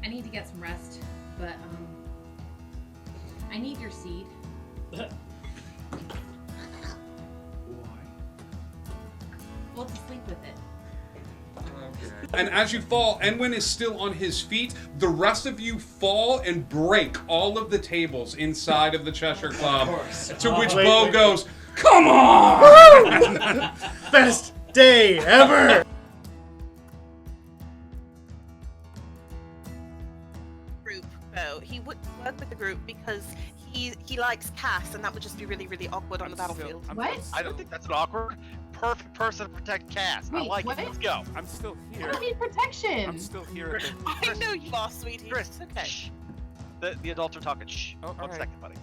I need to get some rest, but I need your seed. Why? Well, to sleep with it. And as you fall, Enwin is still on his feet. The rest of you fall and break all of the tables inside of the Cheshire Club. To which Bo goes, "Come on!" Best day ever! Group, though. He wouldn't work with the group because he likes Cass, and that would just be really, really awkward on the battlefield. What? I don't think that's an awkward. Perfect person to protect Cass. I Wait, like what? it. Let's go. I'm still here. I need protection. I'm still here. At the... I know you are, sweetie. Chris, It's okay. shh. The adults are talking. Shh. Oh, all One right. second, buddy.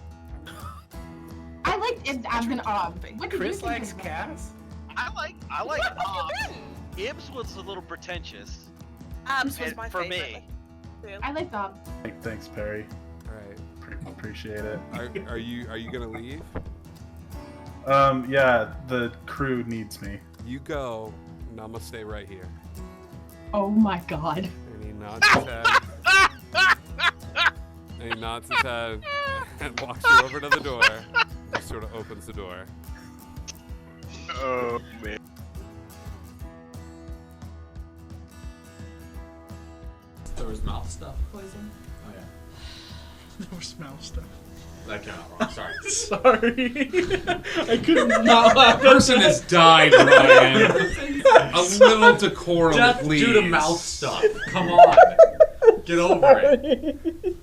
I like it. I'm gonna. What did Chris you think likes of Cass? I like. What have you been? Ibs was a little pretentious. Abs was and my for favorite. me. I like Bob. Thanks, Perry. All right. Appreciate it. Are you gonna leave? Yeah, the crew needs me. You go, and I'm gonna stay right here. Oh my God. And he nods his head. And he nods his head and walks you over to the door. Just sort of opens the door. Oh man. There was mouth stuff poison? Oh yeah. No smell stuff. That came out wrong. Sorry. Sorry. I could not laugh. Person has died, Ryan. A little decorum, Death please. due to mouth stuff. Come on. Get over it.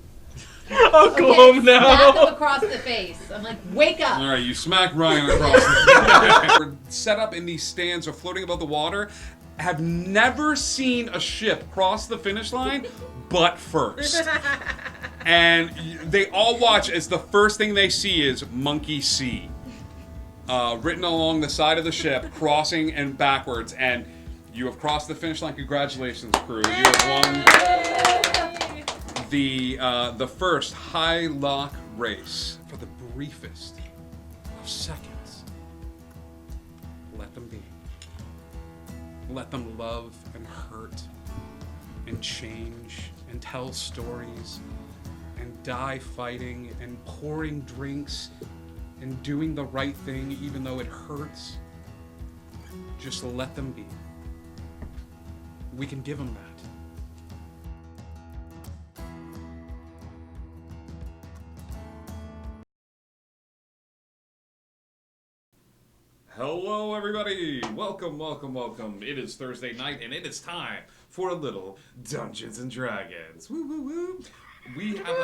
I'll go home Smack now. him across the face. I'm like, wake up. All right, you smack Ryan across the We're set up in these stands or floating above the water. Have never seen a ship cross the finish line, but first. And they all watch as the first thing they see is Monkey C. Written along the side of the ship, crossing and backwards. And you have crossed the finish line. Congratulations, crew. You have won the first high lock race for the briefest of seconds. Let them be. Let them love and hurt and change and tell stories and die fighting and pouring drinks and doing the right thing even though it hurts. Just let them be. We can give them that. Hello, everybody! Welcome, welcome, welcome. It is Thursday night, and it is time for a little Dungeons and Dragons. Woo, woo, woo! We have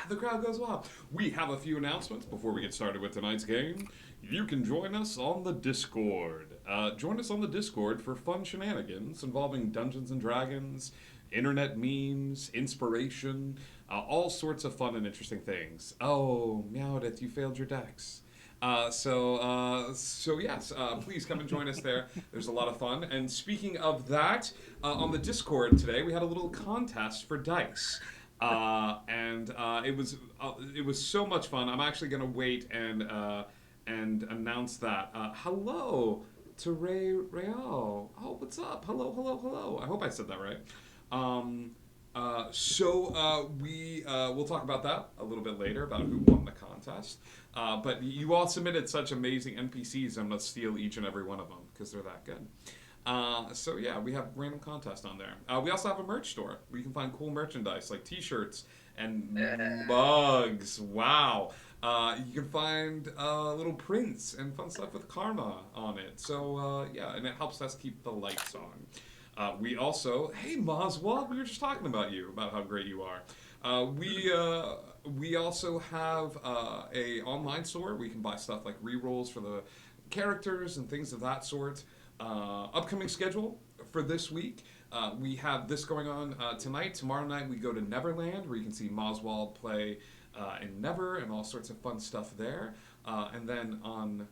the crowd goes wild. We have a few announcements before we get started with tonight's game. You can join us on the Discord. Join us on the Discord for fun shenanigans involving Dungeons and Dragons, internet memes, inspiration, all sorts of fun and interesting things. Oh, Meowdith, you failed your dex. So yes, please come and join us there. There's a lot of fun. And speaking of that, on the Discord today, we had a little contest for dice. And it was so much fun. I'm actually going to wait and announce that. Hello to Ray Real. Oh, what's up? Hello, hello, hello. I hope I said that right. We'll talk about that a little bit later, about who won the contest. But you all submitted such amazing NPCs, I'm going to steal each and every one of them because they're that good. So yeah, we have random contest on there. We also have a merch store where you can find cool merchandise like t-shirts and mugs. Wow. You can find little prints and fun stuff with karma on it. So yeah, and it helps us keep the lights on. We also, hey Moswald, we were just talking about you, about how great you are. We also have a online store where you can buy stuff like rerolls for the characters and things of that sort. Upcoming schedule for this week. We have this going on tonight. Tomorrow night we go to Neverland, where you can see Moswald play in Never and all sorts of fun stuff there. And then on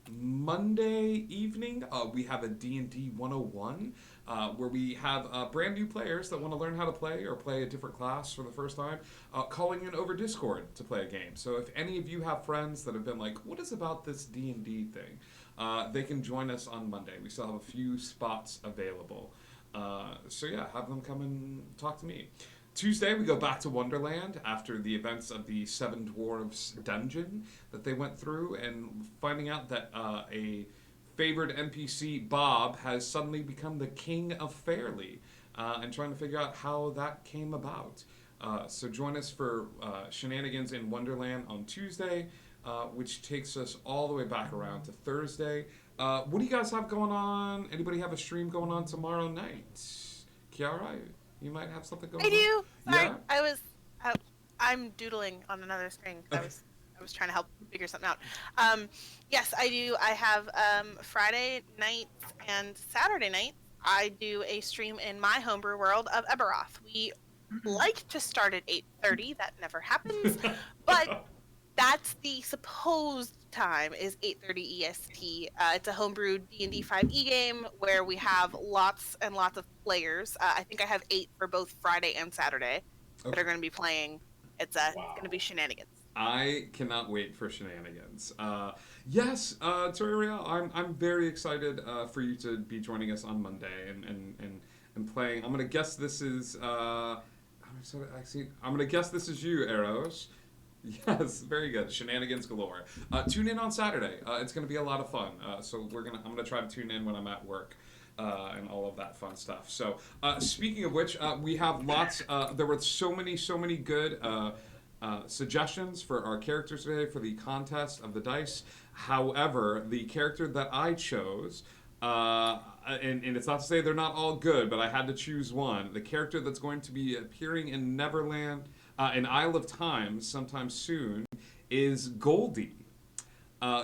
Monday evening, we have a D&D 101, where we have brand new players that want to learn how to play or play a different class for the first time, calling in over Discord to play a game. So if any of you have friends that have been like, what is about this D&D thing? They can join us on Monday. We still have a few spots available. So yeah, have them come and talk to me. Tuesday, we go back to Wonderland after the events of the Seven Dwarves dungeon that they went through, and finding out that a favored NPC, Bob, has suddenly become the king of Fairly, and trying to figure out how that came about. So join us for Shenanigans in Wonderland on Tuesday, which takes us all the way back around to Thursday. What do you guys have going on? Anybody have a stream going on tomorrow night? Kiara, you might have something going I on. do. Sorry, Yeah? I'm doodling on another screen. I was trying to help figure something out. Yes, I do. I have Friday nights and Saturday nights. I do a stream in my homebrew world of Eberoth. We like to start at 8:30. That never happens, but that's the supposed time is 8:30 EST. It's a homebrew D&D 5e game where we have lots and lots of players. I think I have 8 for both Friday and Saturday that are going to be playing. It's going to be shenanigans. I cannot wait for Shenanigans. Yes, Terraria, I'm very excited for you to be joining us on Monday and playing. I'm gonna guess this is I'm gonna guess this is you, Eros. Yes, very good. Shenanigans galore. Tune in on Saturday. It's going to be a lot of fun. So I'm gonna try to tune in when I'm at work. And all of that fun stuff. So, speaking of which, we have lots. There were so many good suggestions for our characters today for the contest of the dice. However, the character that I chose, and it's not to say they're not all good, but I had to choose one. The character that's going to be appearing in Neverland, in Isle of Time sometime soon, is Goldie.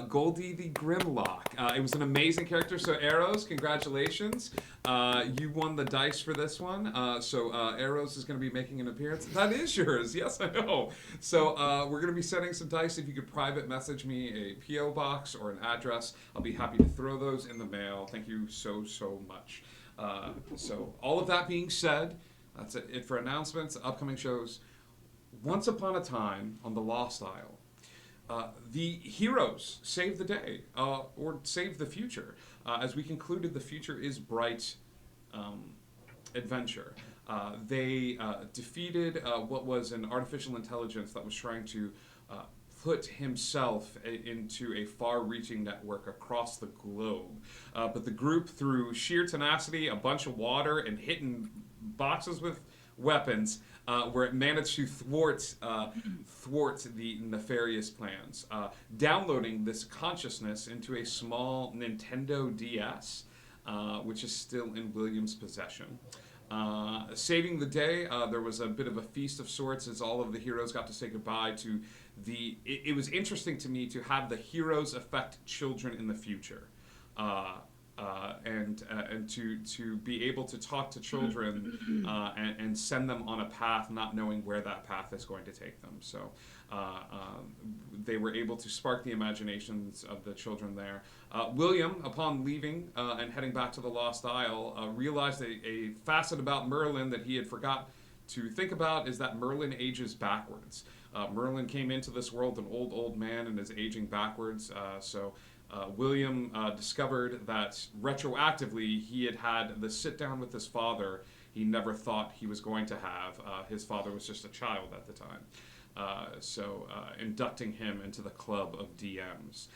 Goldie the Grimlock. It was an amazing character. So Arrows, congratulations. You won the dice for this one. So Arrows is going to be making an appearance. That is yours. Yes, I know. So we're going to be sending some dice. If you could private message me a P.O. box or an address, I'll be happy to throw those in the mail. Thank you so much. So all of that being said, that's it for announcements, upcoming shows. Once upon a time on the Lost Isle, the heroes saved the day, or saved the future. As we concluded, the future is bright adventure. They defeated what was an artificial intelligence that was trying to put himself into a far-reaching network across the globe. But the group, through sheer tenacity, a bunch of water, and hitting boxes with weapons, where it managed to thwart the nefarious plans, downloading this consciousness into a small Nintendo DS, which is still in William's possession. Saving the day, there was a bit of a feast of sorts as all of the heroes got to say goodbye to the... It was interesting to me to have the heroes affect children in the future. And to be able to talk to children and send them on a path, not knowing where that path is going to take them. So they were able to spark the imaginations of the children there. William, upon leaving and heading back to the Lost Isle, realized a facet about Merlin that he had forgot to think about, is that Merlin ages backwards. Merlin came into this world an old man and is aging backwards. William discovered that retroactively he had the sit down with his father he never thought he was going to have. His father was just a child at the time. Inducting him into the club of DMs.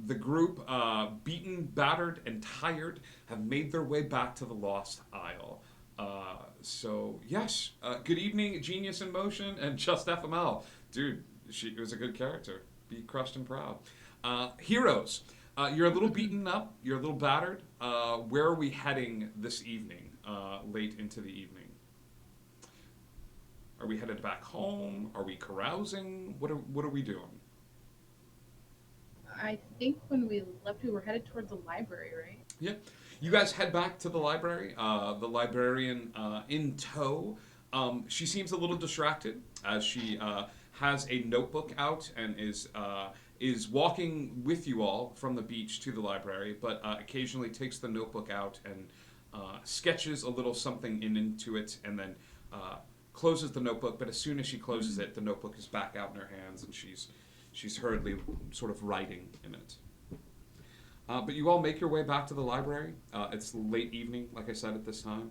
The group, beaten, battered, and tired, have made their way back to the Lost Isle. Yes, good evening, Genius in Motion, and Just FML. Dude, she was a good character. Be crushed and proud. Heroes, you're a little beaten up, you're a little battered. Where are we heading this evening, late into the evening? Are we headed back home? Are we carousing? What are we doing? I think when we left, we were headed towards the library, right? Yep. You guys head back to the library. The librarian in tow. She seems a little distracted as she has a notebook out and is walking with you all from the beach to the library, but occasionally takes the notebook out and sketches a little something into it, and then closes the notebook. But as soon as she closes it, the notebook is back out in her hands, and she's hurriedly sort of writing in it. But you all make your way back to the library. It's late evening, like I said, at this time.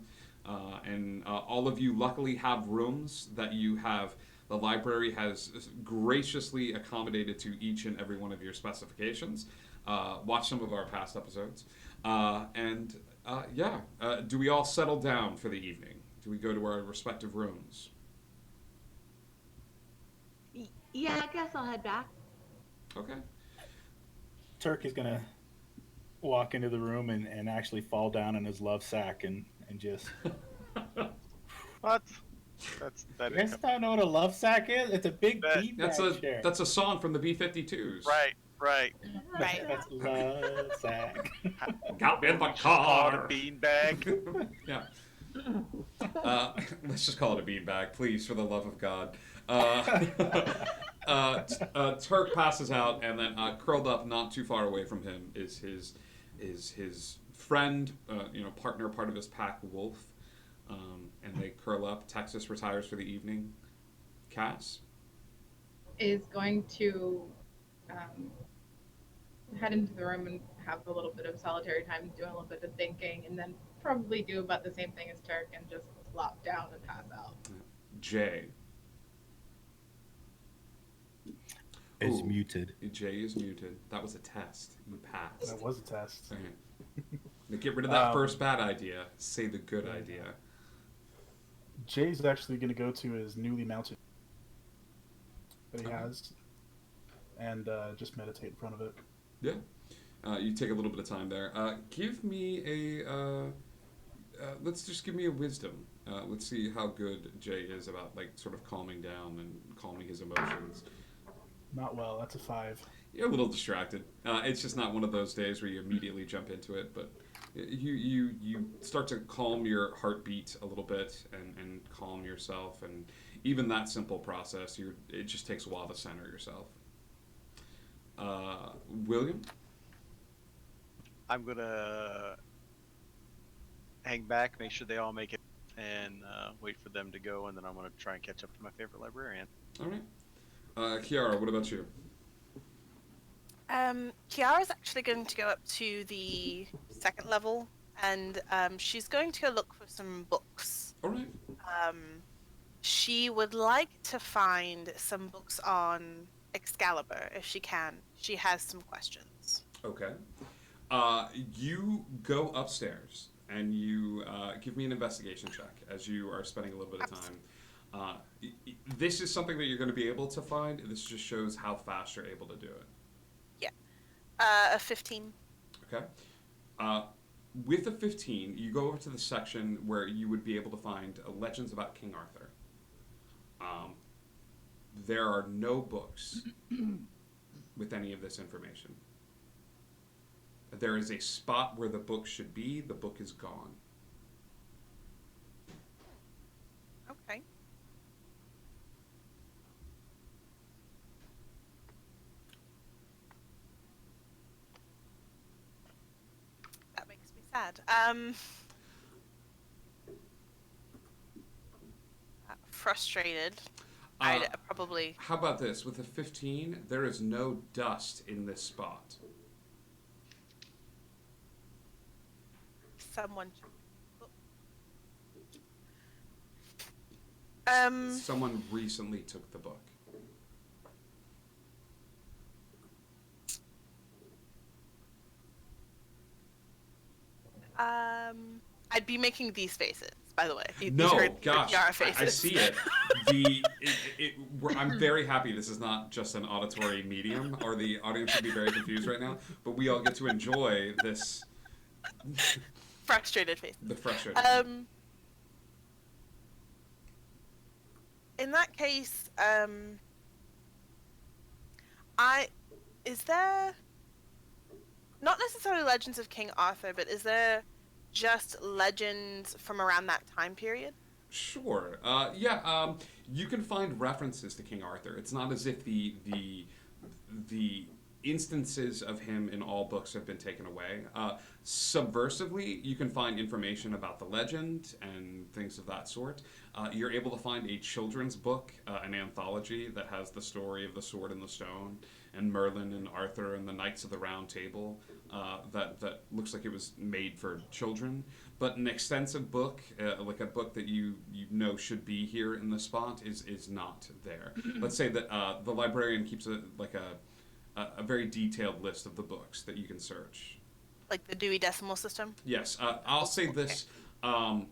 And all of you luckily have rooms that you have. The library has graciously accommodated to each and every one of your specifications. Watch some of our past episodes. Do we all settle down for the evening? Do we go to our respective rooms? Yeah, I guess I'll head back. Okay. Turk is gonna walk into the room and actually fall down in his love sack and just. What? That You guys don't know what a love sack is? It's a big beanbag chair. That's a song from the B-52s. Right. Right. That's love sack. Got in the Called a car. beanbag. Yeah. Let's just call it a beanbag, please, for the love of God. Turk passes out, and then curled up, not too far away from him, is his friend, partner, part of his pack, Wolf. And they curl up. Texas retires for the evening. Cass is going to head into the room and have a little bit of solitary time, do a little bit of thinking, and then probably do about the same thing as Turk and just flop down and pass out. Jay Is muted. Jay is muted. That was a test. You passed. That was a test. Okay. Now get rid of that first bad idea. Say the good idea. Jay's actually going to go to his newly mounted that he has and just meditate in front of it. Yeah. You take a little bit of time there. Give me a... let's just give me a wisdom. Let's see how good Jay is about sort of calming down and calming his emotions. Not well. That's a 5. You're a little distracted. It's just not one of those days where you immediately jump into it, but you start to calm your heartbeat a little bit and calm yourself, and even that simple process, it just takes a while to center yourself. William? I'm gonna hang back, make sure they all make it, and wait for them to go, and then I'm gonna try and catch up to my favorite librarian. All right. Kiara, what about you? Kiara's actually going to go up to the 2nd level, and she's going to go look for some books. All right. She would like to find some books on Excalibur, if she can. She has some questions. Okay. You go upstairs, and you give me an investigation check as you are spending a little bit of time. This is something that you're going to be able to find. This just shows how fast you're able to do it. A 15. Okay. With a 15, you go over to the section where you would be able to find legends about King Arthur. There are no books with any of this information. There is a spot where the book should be. The book is gone. Okay. That makes me sad. Frustrated. I'd probably... How about this? With a 15, there is no dust in this spot. Someone... Someone recently took the book. I'd be making these faces, by the way. No, gosh, Yara faces. I see it. I'm very happy this is not just an auditory medium, or the audience would be very confused right now, but we all get to enjoy this... Frustrated face. The frustrated In that case, is there... Not necessarily Legends of King Arthur, but is there just legends from around that time period? Sure. You can find references to King Arthur. It's not as if the instances of him in all books have been taken away. Subversively, you can find information about the legend and things of that sort. You're able to find a children's book, an anthology that has the story of the Sword and the Stone and Merlin and Arthur and the Knights of the Round Table. That looks like it was made for children, but an extensive book, like a book that you know should be here in the spot, is not there. Let's say that the librarian keeps a very detailed list of the books that you can search. Like the Dewey Decimal System? Yes, I'll say this. I'll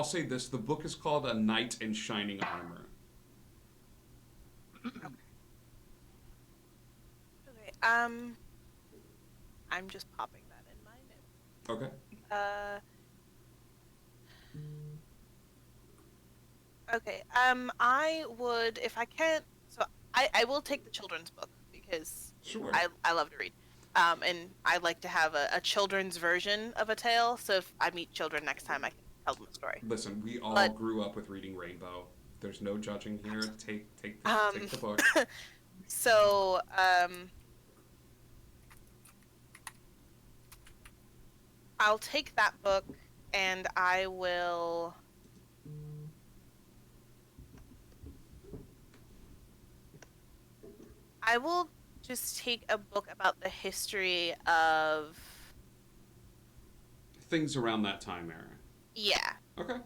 say this. The book is called A Knight in Shining Armor. Okay. I'm just popping that in my notes. Okay. Okay. I would, if I can't, so I will take the children's book because Sure. I love to read. And I'd like to have a children's version of a tale. So if I meet children next time, I can tell them a story. Listen, we all grew up with reading Rainbow. There's no judging here. Take the book. So, I'll take that book and I will. I will just take a book about the history of. Things around that time era. Yeah. Okay.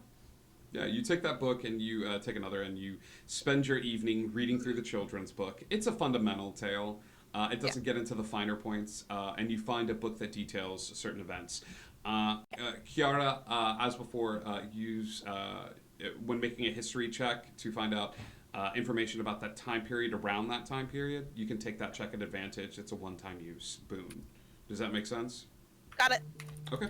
Yeah, you take that book and you take another and you spend your evening reading through the children's book. It's a fundamental tale. It doesn't get into the finer points, and you find a book that details certain events. Kiara, as before, use when making a history check to find out information about that time period around that time period. You can take that check at advantage. It's a one-time use boon. Does that make sense? Got it. Okay.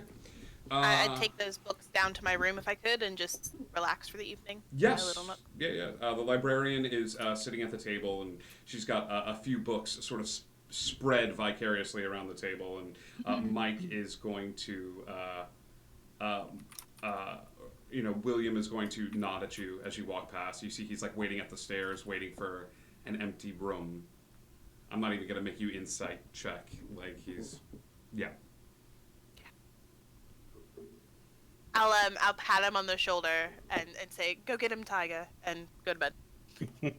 I'd take those books down to my room if I could and just relax for the evening. Yes. My little nook. Yeah. The librarian is sitting at the table, and she's got a few books sort of spread vicariously around the table. And Mike is going to, William is going to nod at you as you walk past. You see he's like waiting at the stairs, waiting for an empty room. I'm not even gonna make you insight check. Like yeah. I'll pat him on the shoulder and say, "Go get him, Tyga," and go to bed. Good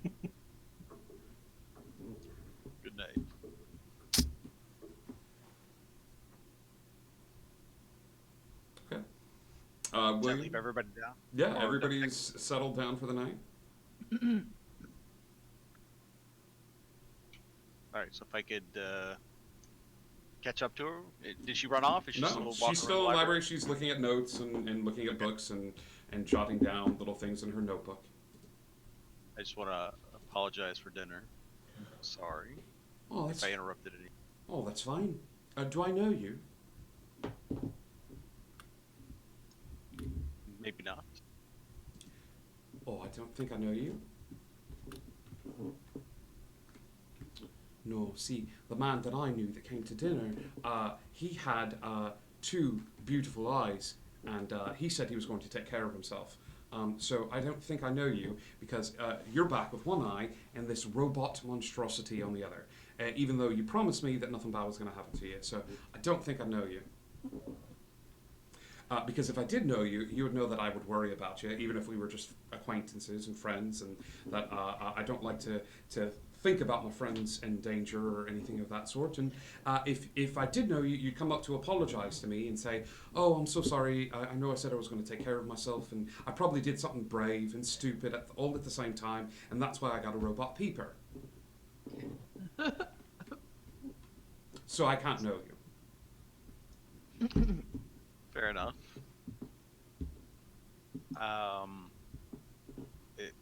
night. Okay. Does that leave everybody down? Yeah, Or everybody's settled down for the night. All right, so if I could catch up to her, did she run off? Is she No, still walking she's around still the in the library. She's looking at notes and looking at books and jotting down little things in her notebook. I just want to apologize for dinner. Sorry Oh, if I interrupted any. Oh, that's fine. Do I know you? Maybe not. Oh, I don't think I know you. No, see, the man that I knew that came to dinner, he had 2 beautiful eyes, and he said he was going to take care of himself. So I don't think I know you, because you're back with one eye and this robot monstrosity on the other, even though you promised me that nothing bad was going to happen to you. So I don't think I know you. Because if I did know you, you would know that I would worry about you, even if we were just acquaintances and friends, and that I don't like to think about my friends in danger or anything of that sort. And if I did know you, you'd come up to apologize to me and say, "Oh, I'm so sorry. I know I said I was going to take care of myself, and I probably did something brave and stupid all at the same time, and that's why I got a robot peeper." So I can't know you. Fair enough.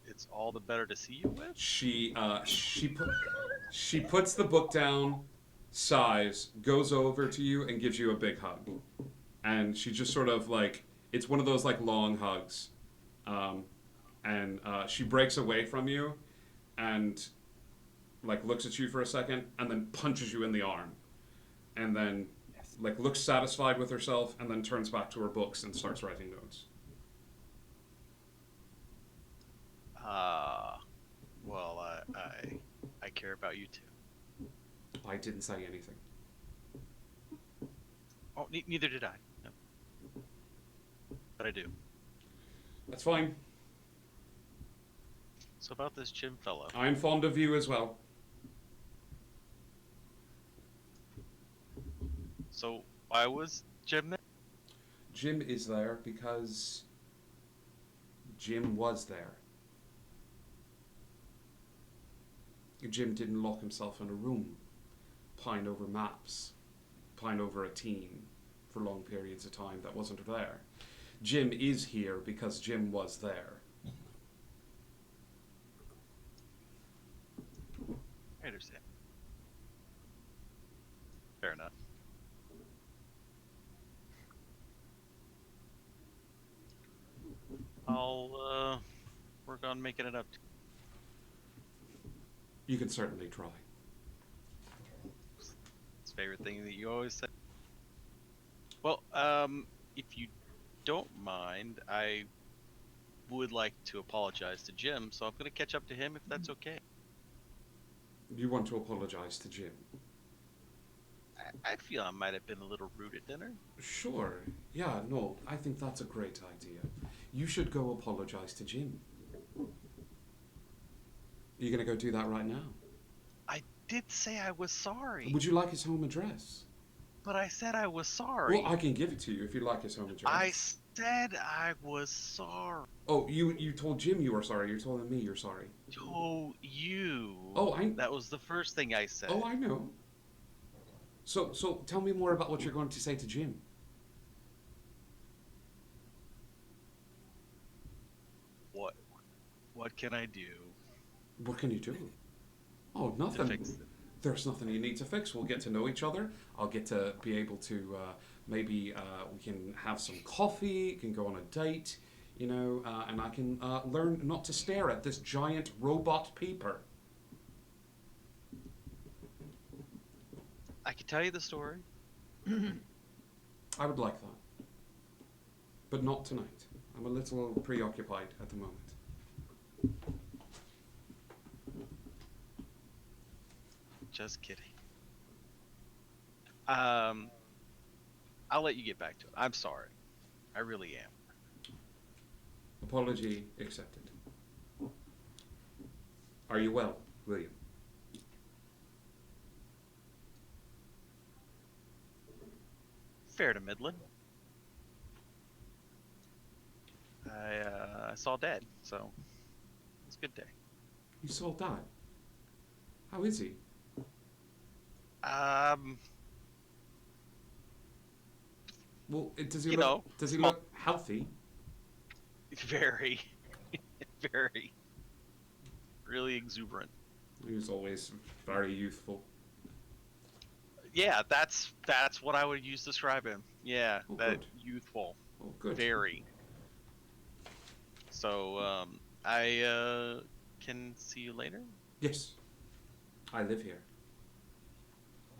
It's all the better to see you with. She puts the book down, sighs, goes over to you, and gives you a big hug. And she just sort of like, it's one of those like long hugs. And she breaks away from you, and like looks at you for a second, and then punches you in the arm, and then like looks satisfied with herself, and then turns back to her books and starts writing notes. Well, I care about you too. I didn't say anything. Oh, neither did I. No. But I do. That's fine. So about this Jim fellow. I'm fond of you as well. So why was Jim there? Jim is there because Jim was there. Jim didn't lock himself in a room, pine over maps, pine over a team for long periods of time that wasn't there. Jim is here because Jim was there. I understand. Fair enough. I'll work on making it up. You can certainly try. His favorite thing that you always say. Well, if you don't mind, I would like to apologize to Jim, so I'm going to catch up to him if that's okay. You want to apologize to Jim? I feel I might have been a little rude at dinner. Sure. Yeah, no, I think that's a great idea. You should go apologize to Jim. You're going to go do that right now? I did say I was sorry. Would you like his home address? But I said I was sorry. Well, I can give it to you if you like his home address. I said I was sorry. Oh, you told Jim you were sorry. You're telling me you're sorry. To you. Oh, That was the first thing I said. Oh, I know. So tell me more about what you're going to say to Jim. What can I do? What can you do? Oh, To nothing. fix it? There's nothing you need to fix. We'll get to know each other. I'll get to be able to maybe we can have some coffee. Can go on a date, and I can learn not to stare at this giant robot peeper. I can tell you the story. I would like that, but not tonight. I'm a little preoccupied at the moment. Just kidding. I'll let you get back to it. I'm sorry. I really am. Apology accepted. Are you well, William? Fair to middling. I saw Dad, so it's a good day. You saw Dad. How is he? Well, does he look healthy? Very, very, really exuberant. He's always very youthful. Yeah, that's what I would use to describe him. Yeah, Oh, that good. youthful. Oh, good. Very. So, I can see you later? Yes. I live here.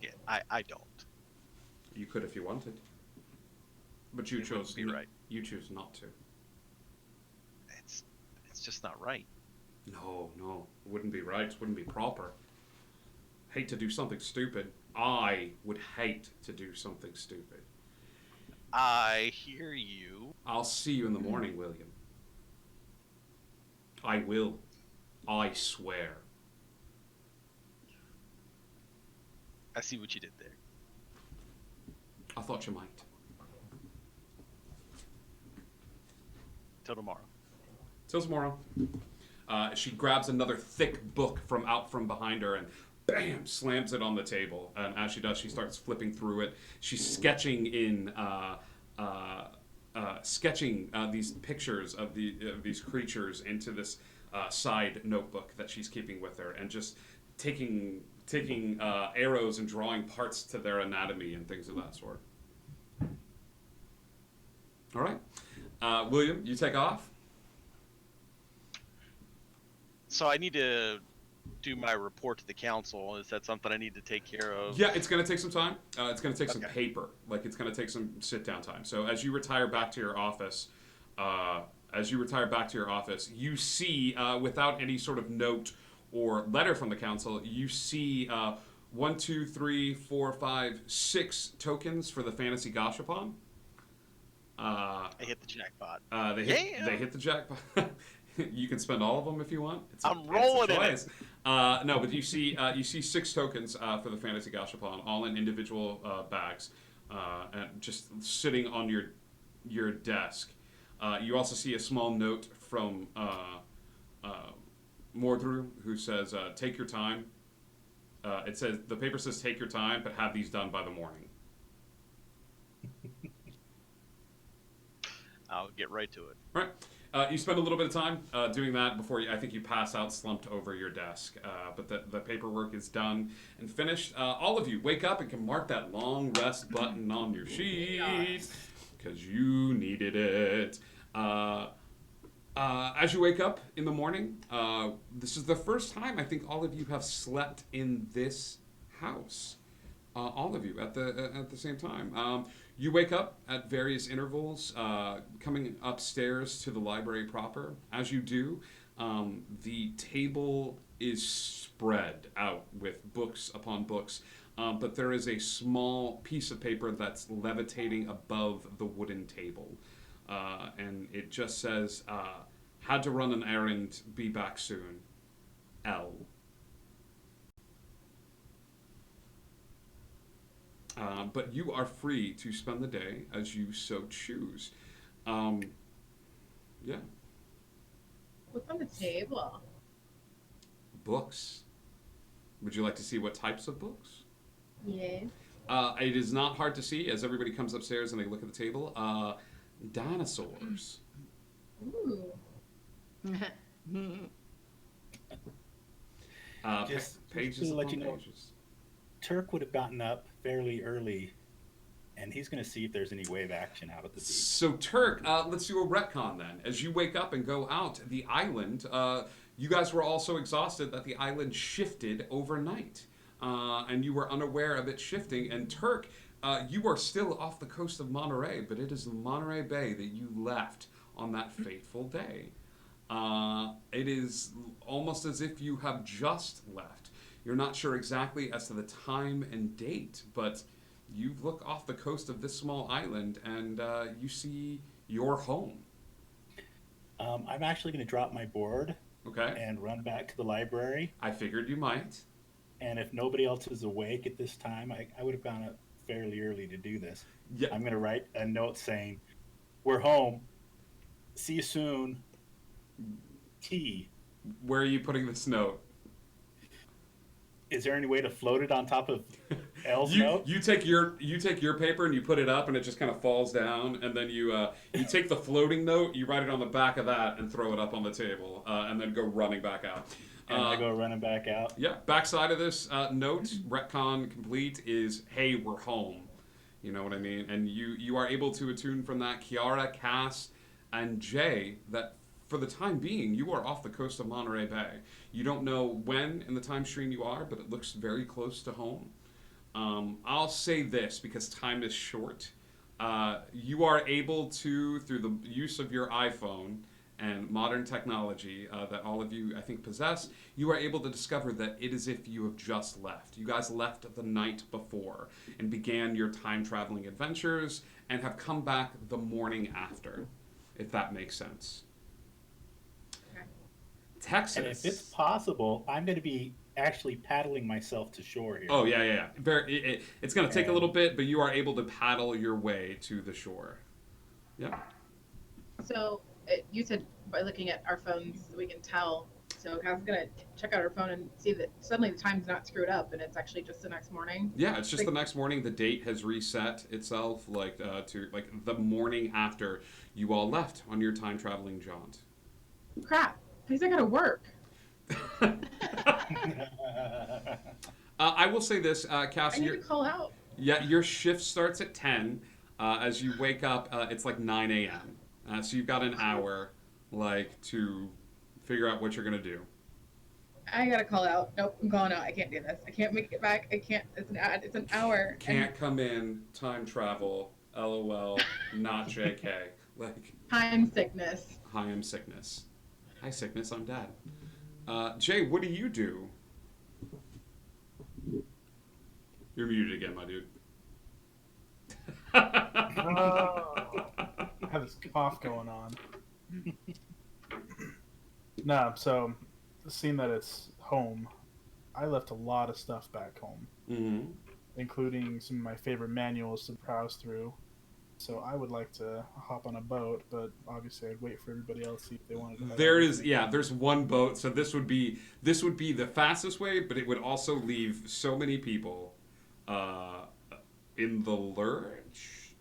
Yeah, I don't. You could if you wanted. But you It wouldn't chose be right. You choose not to. It's just not right. No, it wouldn't be right. It wouldn't be proper. Hate to do something stupid. I would hate to do something stupid. I hear you. I'll see you in the morning, William. I will. I swear. I see what you did there. I thought you might. Till tomorrow. Till tomorrow. She grabs another thick book from out from behind her and bam, slams it on the table. And as she does, she starts flipping through it. She's sketching in these pictures of these creatures into this side notebook that she's keeping with her, and just taking arrows and drawing parts to their anatomy and things of that sort. All right, William, you take off. So I need to do my report to the council. Is that something I need to take care of? Yeah, it's going to take some time. It's going to take some Okay. paper. Like, it's going to take some sit-down time. So as you retire back to your office, you see, without any sort of note or letter from the council, you see 1, 2, 3, 4, 5, 6 tokens for the fantasy gashapon. I hit the jackpot. They hit the jackpot. You can spend all of them if you want. I'm rolling in it. choice. No, but you see 6 tokens for the fantasy gashapon, all in individual bags. and just sitting on your desk. You also see a small note from Mordru, who says, "Take your time." It says the paper says, "Take your time, but have these done by the morning." I'll get right to it. Right. You spend a little bit of time doing that before I think you pass out slumped over your desk. But the paperwork is done and finished. All of you wake up and can mark that long rest button on your sheet because you needed it. As you wake up in the morning, this is the first time I think all of you have slept in this house. All of you at the same time. You wake up at various intervals, coming upstairs to the library proper. As you do, the table is spread out with books upon books, but there is a small piece of paper that's levitating above the wooden table. And it just says, "Had to run an errand, be back soon. L." But you are free to spend the day as you so choose. Yeah. What's on the table? Books. Would you like to see what types of books? Yeah. It is not hard to see as everybody comes upstairs and they look at the table. Dinosaurs. Ooh. Pages to let upon you know, pages. Turk would have gotten up fairly early, and he's going to see if there's any wave action out at the beach. So Turk, let's do a retcon then. As you wake up and go out, the island, you guys were all so exhausted that the island shifted overnight. And you were unaware of it shifting. And Turk, you are still off the coast of Monterey, but it is the Monterey Bay that you left on that fateful day. It is almost as if you have just left. You're not sure exactly as to the time and date, but you look off the coast of this small island and you see your home. I'm actually going to drop my board and run back to the library. I figured you might. And if nobody else is awake at this time, I would have gone up fairly early to do this. Yeah. I'm going to write a note saying, "We're home. See you soon. T." Where are you putting this note? Is there any way to float it on top of L's note? You take your paper and you put it up and it just kind of falls down, and then you take the floating note, you write it on the back of that and throw it up on the table, and then go running back out. And I go running back out. Yeah, backside of this note, retcon complete, is "Hey, we're home." You know what I mean? And you are able to attune from that Kiara, Cass, and Jay that for the time being, you are off the coast of Monterey Bay. You don't know when in the time stream you are, but it looks very close to home. I'll say this because time is short. You are able to, through the use of your iPhone and modern technology that all of you, I think, possess, you are able to discover that it is if you have just left. You guys left the night before and began your time-traveling adventures and have come back the morning after, if that makes sense. Texas. And if it's possible, I'm going to be actually paddling myself to shore here. Oh, yeah. It's going to take a little bit, but you are able to paddle your way to the shore. Yeah. So you said by looking at our phones we can tell. So Cass is going to check out her phone and see that suddenly the time's not screwed up and it's actually just the next morning. Yeah, it's just the next morning. The date has reset itself to the morning after you all left on your time traveling jaunt. Crap. Because I gotta work. I will say this, Cass. I need to call out. Yeah, your shift starts at 10. As you wake up, it's like 9 a.m. So you've got an hour, to figure out what you're gonna do. I gotta call out. Nope, I'm calling out. I can't do this. I can't make it back. I can't. It's an hour. Can't come in. Time travel. LOL. Not JK. Time sickness. Hi, I'm sickness. Hi, sickness. I'm dad. Jay, what do you do? You're muted again, my dude. I have this cough going on. No, so seeing that it's home, I left a lot of stuff back home. Mm-hmm. including some of my favorite manuals to browse through. So I would like to hop on a boat, but obviously I'd wait for everybody else to see if they wanted to head out There with is, me. yeah, there's one boat, so this would be the fastest way, but it would also leave so many people uh, in the lurch.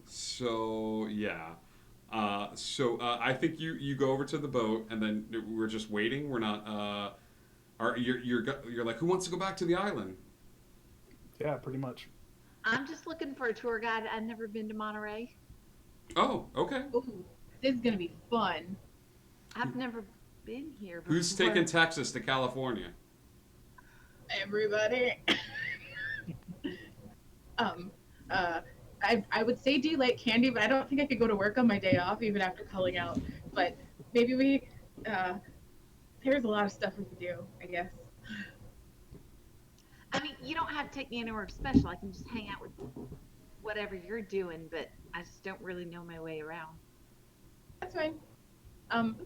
So yeah. I think you go over to the boat, and then we're just waiting. We're not. You're like, who wants to go back to the island? Yeah, pretty much. I'm just looking for a tour guide. I've never been to Monterey. Oh, okay. Ooh, this is gonna be fun. I've never been here Who's before. taking Texas to California? Everybody. um, I would say do you like candy, but I don't think I could go to work on my day off even after calling out. But maybe uh, there's a lot of stuff we could do, I guess. I mean, you don't have to take me anywhere special. I can just hang out with whatever you're doing, but I just don't really know my way around. That's fine. Um,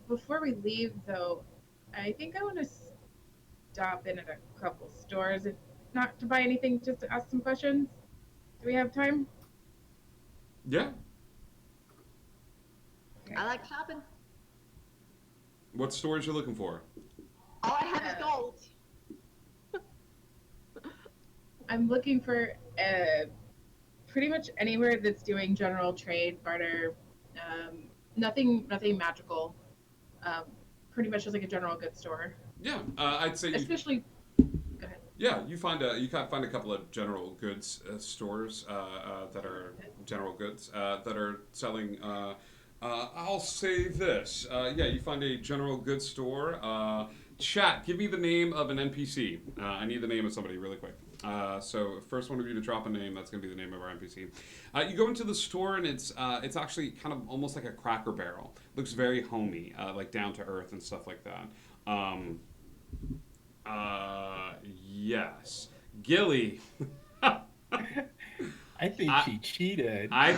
Before we leave, though, I think I want to stop in at a couple stores, and not to buy anything, just to ask some questions. Do we have time? Yeah. I like shopping. What stores you looking for? All I have is gold. I'm looking for pretty much anywhere that's doing general trade, barter, nothing magical. Pretty much just like a general goods store. Yeah, I'd say Especially, go ahead. yeah, you can find a couple of general goods stores that are general goods that are selling. I'll say this. Yeah, you find a general goods store. Chat, give me the name of an NPC. I need the name of somebody really quick. So first one of you to drop a name, that's going to be the name of our NPC. You go into the store and it's actually kind of almost like a Cracker Barrel. Looks very homey, like down to earth and stuff like that. Yes. Gilly. I think she cheated. I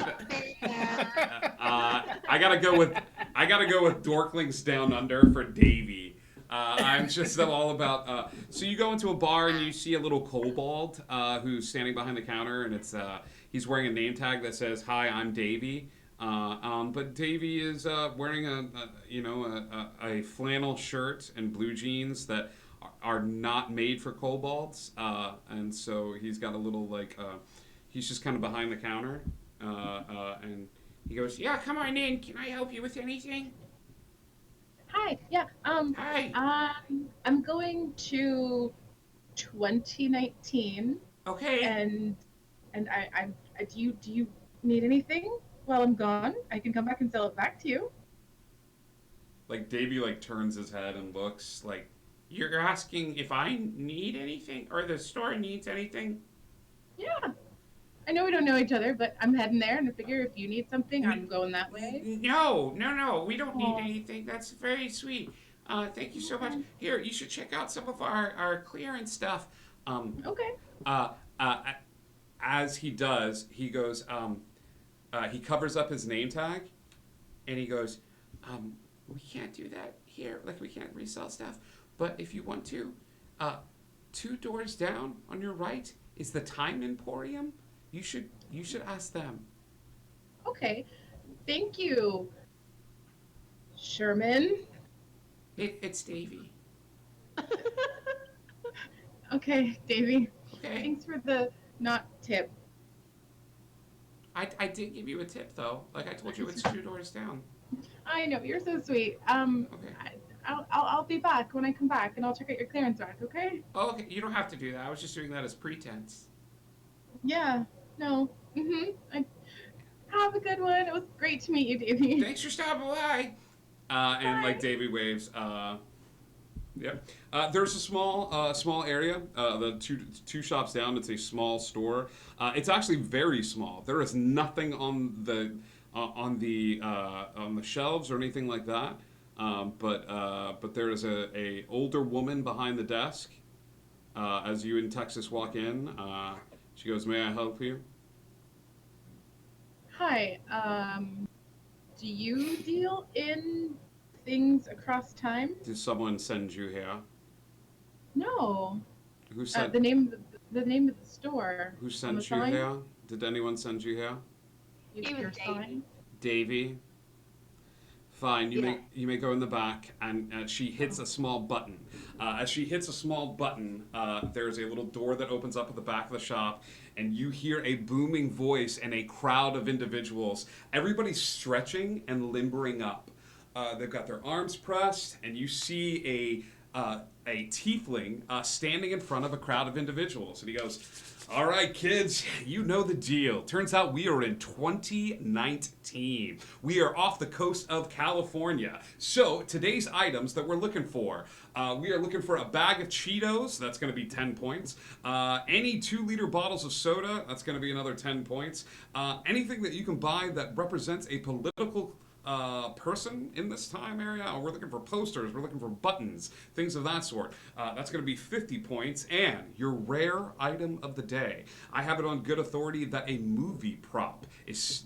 gotta go with Dorklings Down Under for Davey. I'm just all about. So you go into a bar and you see a little kobold who's standing behind the counter, and he's wearing a name tag that says "Hi, I'm Davey." But Davey is wearing a flannel shirt and blue jeans that are not made for kobolds, and so he's got a little he's just kind of behind the counter, and he goes, "Yeah, come on in. Can I help you with anything?" Hi. Yeah. Hi. I'm going to 2019, Okay. and do you need anything while I'm gone? I can come back and sell it back to you. Like Davey turns his head and looks like, "You're asking if I need anything or the store needs anything?" Yeah. I know we don't know each other, but I'm heading there, and I figure if you need something, I'm going that way. No, we don't need Aw. anything. That's very sweet. Thank you so much. Okay. Here, you should check out some of our clearance stuff. Okay. Uh, uh, as he does, he goes, he covers up his name tag, and he goes, we can't do that here. Like, we can't resell stuff. But if you want to, 2 doors down on your right is the Time Emporium. You should ask them. Okay. Thank you, Sherman. It's Davey. Okay, Davey. Okay. Thanks for the not tip. I did give you a tip though. Like I told you, it's 2 doors down. I know you're so sweet. Okay. I'll be back when I come back, and I'll check out your clearance rack. Okay? Oh, okay. You don't have to do that. I was just doing that as pretense. Yeah. No. Have a good one. It was great to meet you, Davey. Thanks for stopping by. And like Davey waves. Yep. There's a small area. The two shops down. It's a small store. It's actually very small. There is nothing on the shelves or anything like that. But there is a older woman behind the desk. As you in Texas walk in, she goes, "May I help you?" Hi. Do you deal in things across time? Did someone send you here? No. Who sent? The name the name of the store Who on the sent you sign? here? Did anyone send you here? It was Your Davey. sign? Davy. Fine, you Yeah. may go in the back, and she hits a small button. As she hits a small button, there's a little door that opens up at the back of the shop, and you hear a booming voice and a crowd of individuals. Everybody's stretching and limbering up. They've got their arms pressed, and you see a tiefling standing in front of a crowd of individuals, and he goes, "All right, kids, you know the deal. Turns out we are in 2019. We are off the coast of California. So today's items that we're looking for, we are looking for a bag of Cheetos. That's going to be 10 points. Any 2-liter bottles of soda. That's going to be another 10 points. Anything that you can buy that represents a political person in this time area. We're looking for posters, we're looking for buttons, things of that sort. That's going to be 50 points. And your rare item of the day, I have it on good authority that a movie prop is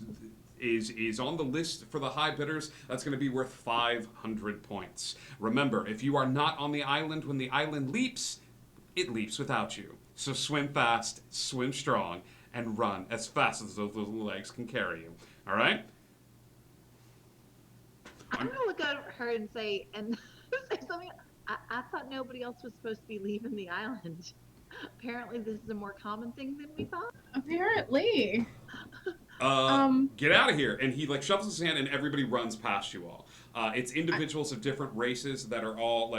on the list for the high bidders. That's going to be worth 500 points. Remember, if you are not on the island when the island leaps, it leaps without you. So swim fast, swim strong, and run as fast as those little legs can carry you. All right? I'm gonna look at her and say say something. I thought nobody else was supposed to be leaving the island. Apparently, this is a more common thing than we thought. Apparently. Um, Get out of here. And he like shovels his hand and everybody runs past you all. It's individuals of different races that are all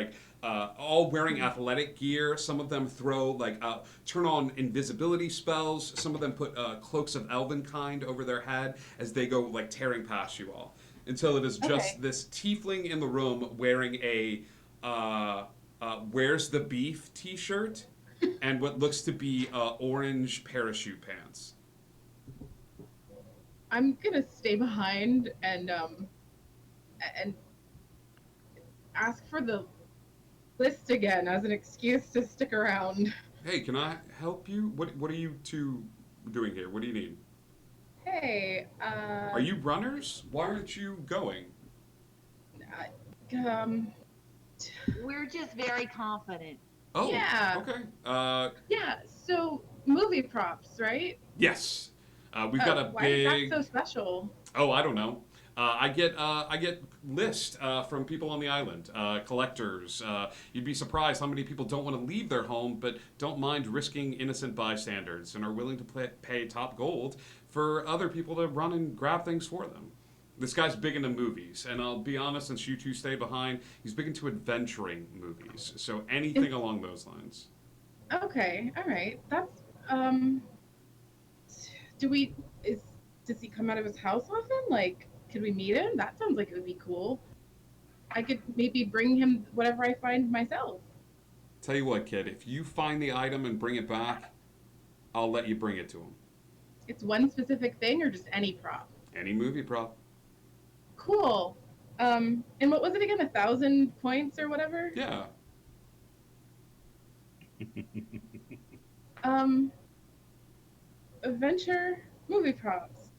wearing athletic gear. Some of them throw turn on invisibility spells. Some of them put cloaks of elven kind over their head as they go like tearing past you all. Until it is just Okay. this tiefling in the room wearing a "Where's the Beef" t-shirt and what looks to be orange parachute pants. I'm gonna stay behind and ask for the list again as an excuse to stick around. Hey, can I help you? What are you two doing here? What do you need? Hey, Are you runners? Why aren't you going? um, We're just very confident. Oh, Yeah. okay. yeah. So movie props, right? Yes. We've got a Why big. is that so special? Oh, I don't know. I get lists from people on the island, collectors. You'd be surprised how many people don't want to leave their home, but don't mind risking innocent bystanders and are willing to pay top gold for other people to run and grab things for them. This guy's big into movies, and I'll be honest, since you two stay behind, he's big into adventuring movies. So anything along those lines. Okay, all right. That's um. Do we is does he come out of his house often? Like, could we meet him? That sounds like it would be cool. I could maybe bring him whatever I find myself. Tell you what, kid, if you find the item and bring it back, I'll let you bring it to him. It's one specific thing or just any prop? Any movie prop. Cool. And what was it again? 1,000 points or whatever? Yeah. Um, adventure movie props.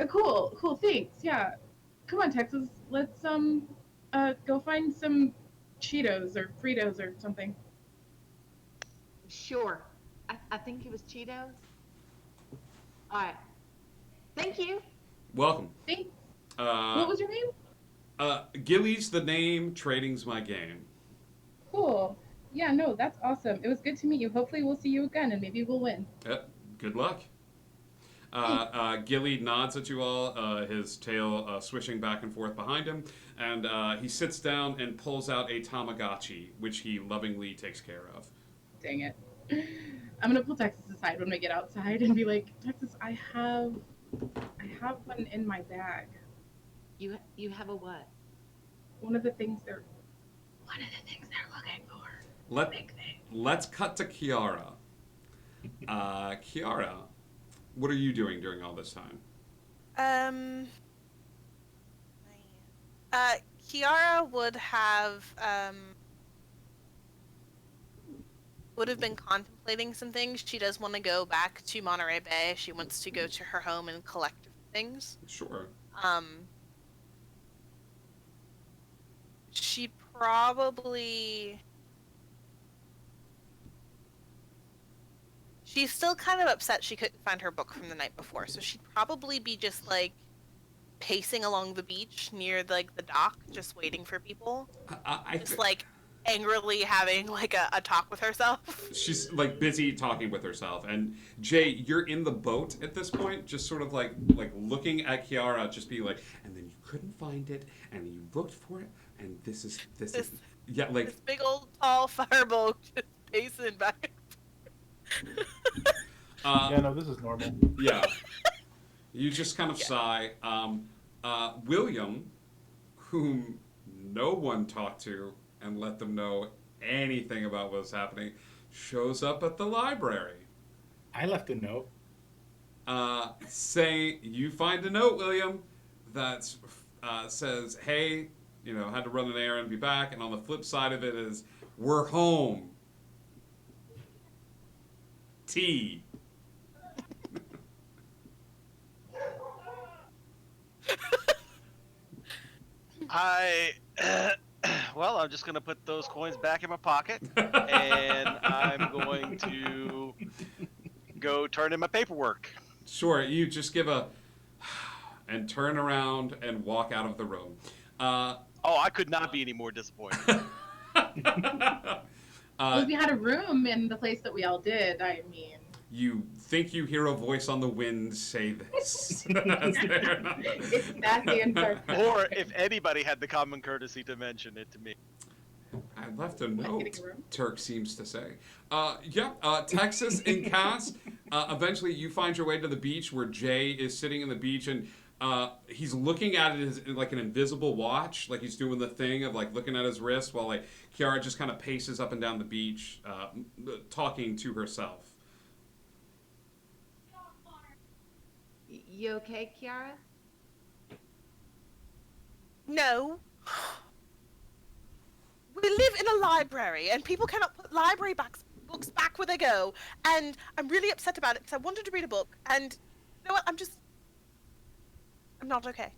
Cool. Thanks. Yeah. Come on, Texas. Let's go find some Cheetos or Fritos or something. Sure. I think it was Cheetos. All right. Thank you. Welcome. Thanks. Uh, What was your name? Gilly's the name, trading's my game. Cool. Yeah, no, that's awesome. It was good to meet you. Hopefully we'll see you again and maybe we'll win. Good luck. Gilly nods at you all, his tail swishing back and forth behind him, and he sits down and pulls out a Tamagotchi, which he lovingly takes care of. Dang it. I'm gonna pull Texas aside when we get outside and be like, Texas, I have one in my bag. You have a what? One of the things they're looking for. Big thing. Let's cut to Kiara. Kiara, what are you doing during all this time? Kiara would have been contemplating some things. She does want to go back to Monterey Bay. She wants to go to her home and collect things. Sure. She probably She's still kind of upset she couldn't find her book from the night before, so she'd probably be just like pacing along the beach near like the dock, just waiting for people. Just like angrily having like a talk with herself. She's like busy talking with herself, and Jay, you're in the boat at this point, just sort of like looking at Kiara, just be like, and then you couldn't find it, and you looked for it, and this is yeah, like this big old tall fireboat just pacing back. Yeah, no, this is normal. Yeah. You just kind of sigh. William, whom no one talked to and let them know anything about what's happening, shows up at the library. I left a note. Saying, you find a note, William, that says, hey, had to run an errand, be back. And on the flip side of it is, we're home. Tea. Well, I'm just gonna put those coins back in my pocket, and I'm going to go turn in my paperwork. Sure, you just give a and turn around and walk out of the room. I could not be any more disappointed. Well, we had a room in the place that we all did. I mean, You think you hear a voice on the wind say this. it's that the entire. Or if anybody had the common courtesy to mention it to me. I left a note, getting a room? Turk seems to say. Texas and Cass, eventually you find your way to the beach where Jay is sitting in the beach, and he's looking at it as like an invisible watch, like he's doing the thing of like looking at his wrist while like Kiara just kind of paces up and down the beach, talking to herself. You okay, Kiara? No. We live in a library, and people cannot put library books back where they go. And I'm really upset about it because I wanted to read a book, and you know what? I'm not okay.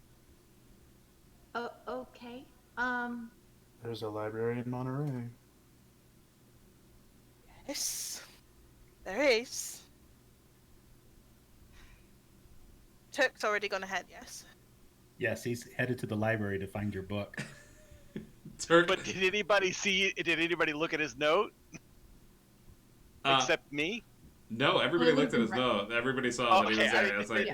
Okay. There's a library in Monterey. Yes, there is. Turk's already gone ahead. Yes. Yes, he's headed to the library to find your book. Turk, But did anybody see? Did anybody look at his note? Except me? no, everybody Well, looked at his right. note. Everybody saw that he was there. It's like,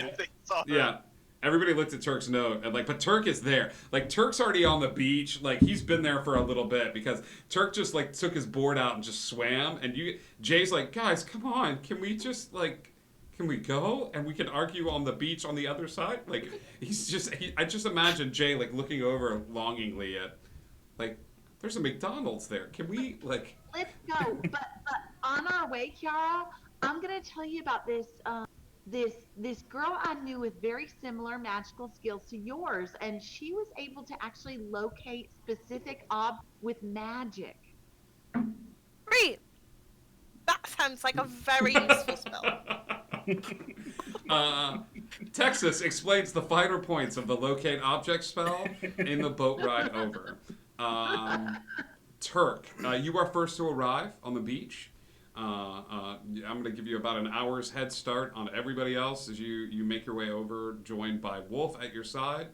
yeah. Everybody looked at Turk's note, and but Turk is there. Like Turk's already on the beach. Like he's been there for a little bit because Turk just like took his board out and just swam. And Jay's like, guys, come on, can we just can we go and we can argue on the beach on the other side? Like I just imagine Jay like looking over longingly at there's a McDonald's there. Can we Let's go. But on our way, Kiara, I'm gonna tell you about this. This girl I knew with very similar magical skills to yours, and she was able to actually locate specific objects with magic. Great. That sounds like a very useful spell. Texas explains the finer points of the locate object spell in the boat ride over. Turk, you are first to arrive on the beach. I'm going to give you about an hour's head start on everybody else as you make your way over, joined by Wolf at your side.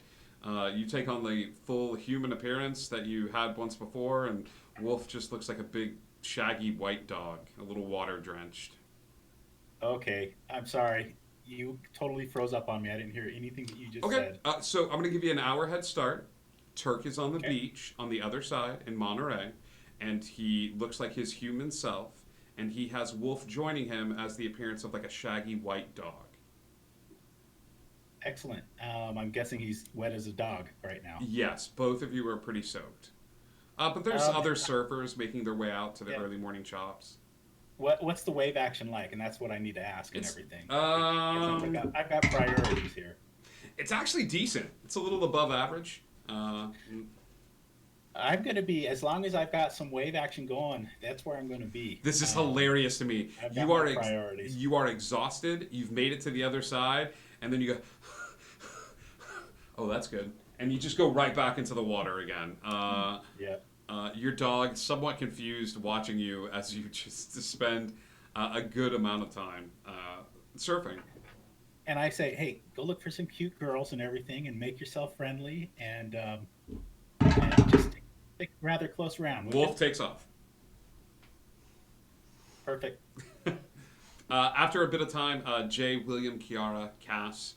You take on the full human appearance that you had once before, and Wolf just looks like a big, shaggy white dog, a little water-drenched. Okay, I'm sorry. You totally froze up on me. I didn't hear anything that you just said. Okay, so I'm going to give you an hour head start. Turk is on the beach on the other side in Monterey, and he looks like his human self, and he has Wolf joining him as the appearance of like a shaggy white dog. Excellent. I'm guessing he's wet as a dog right now. Yes, both of you are pretty soaked. But there's other surfers making their way out to the early morning chops. What's the wave action like? And that's what I need to ask and everything. I've got priorities here. It's actually decent. It's a little above average. I'm going to be, as long as I've got some wave action going, that's where I'm going to be. This is hilarious to me. I've got my priorities. You are exhausted. You've made it to the other side, and then you go, oh, that's good. And you just go right back into the water again. Yeah. Your dog, somewhat confused, watching you as you just spend a good amount of time surfing. And I say, hey, go look for some cute girls and everything, and make yourself friendly, and just stick rather close around. Would Wolf you? takes off. Perfect. After a bit of time, Jay, William, Kiara, Cass,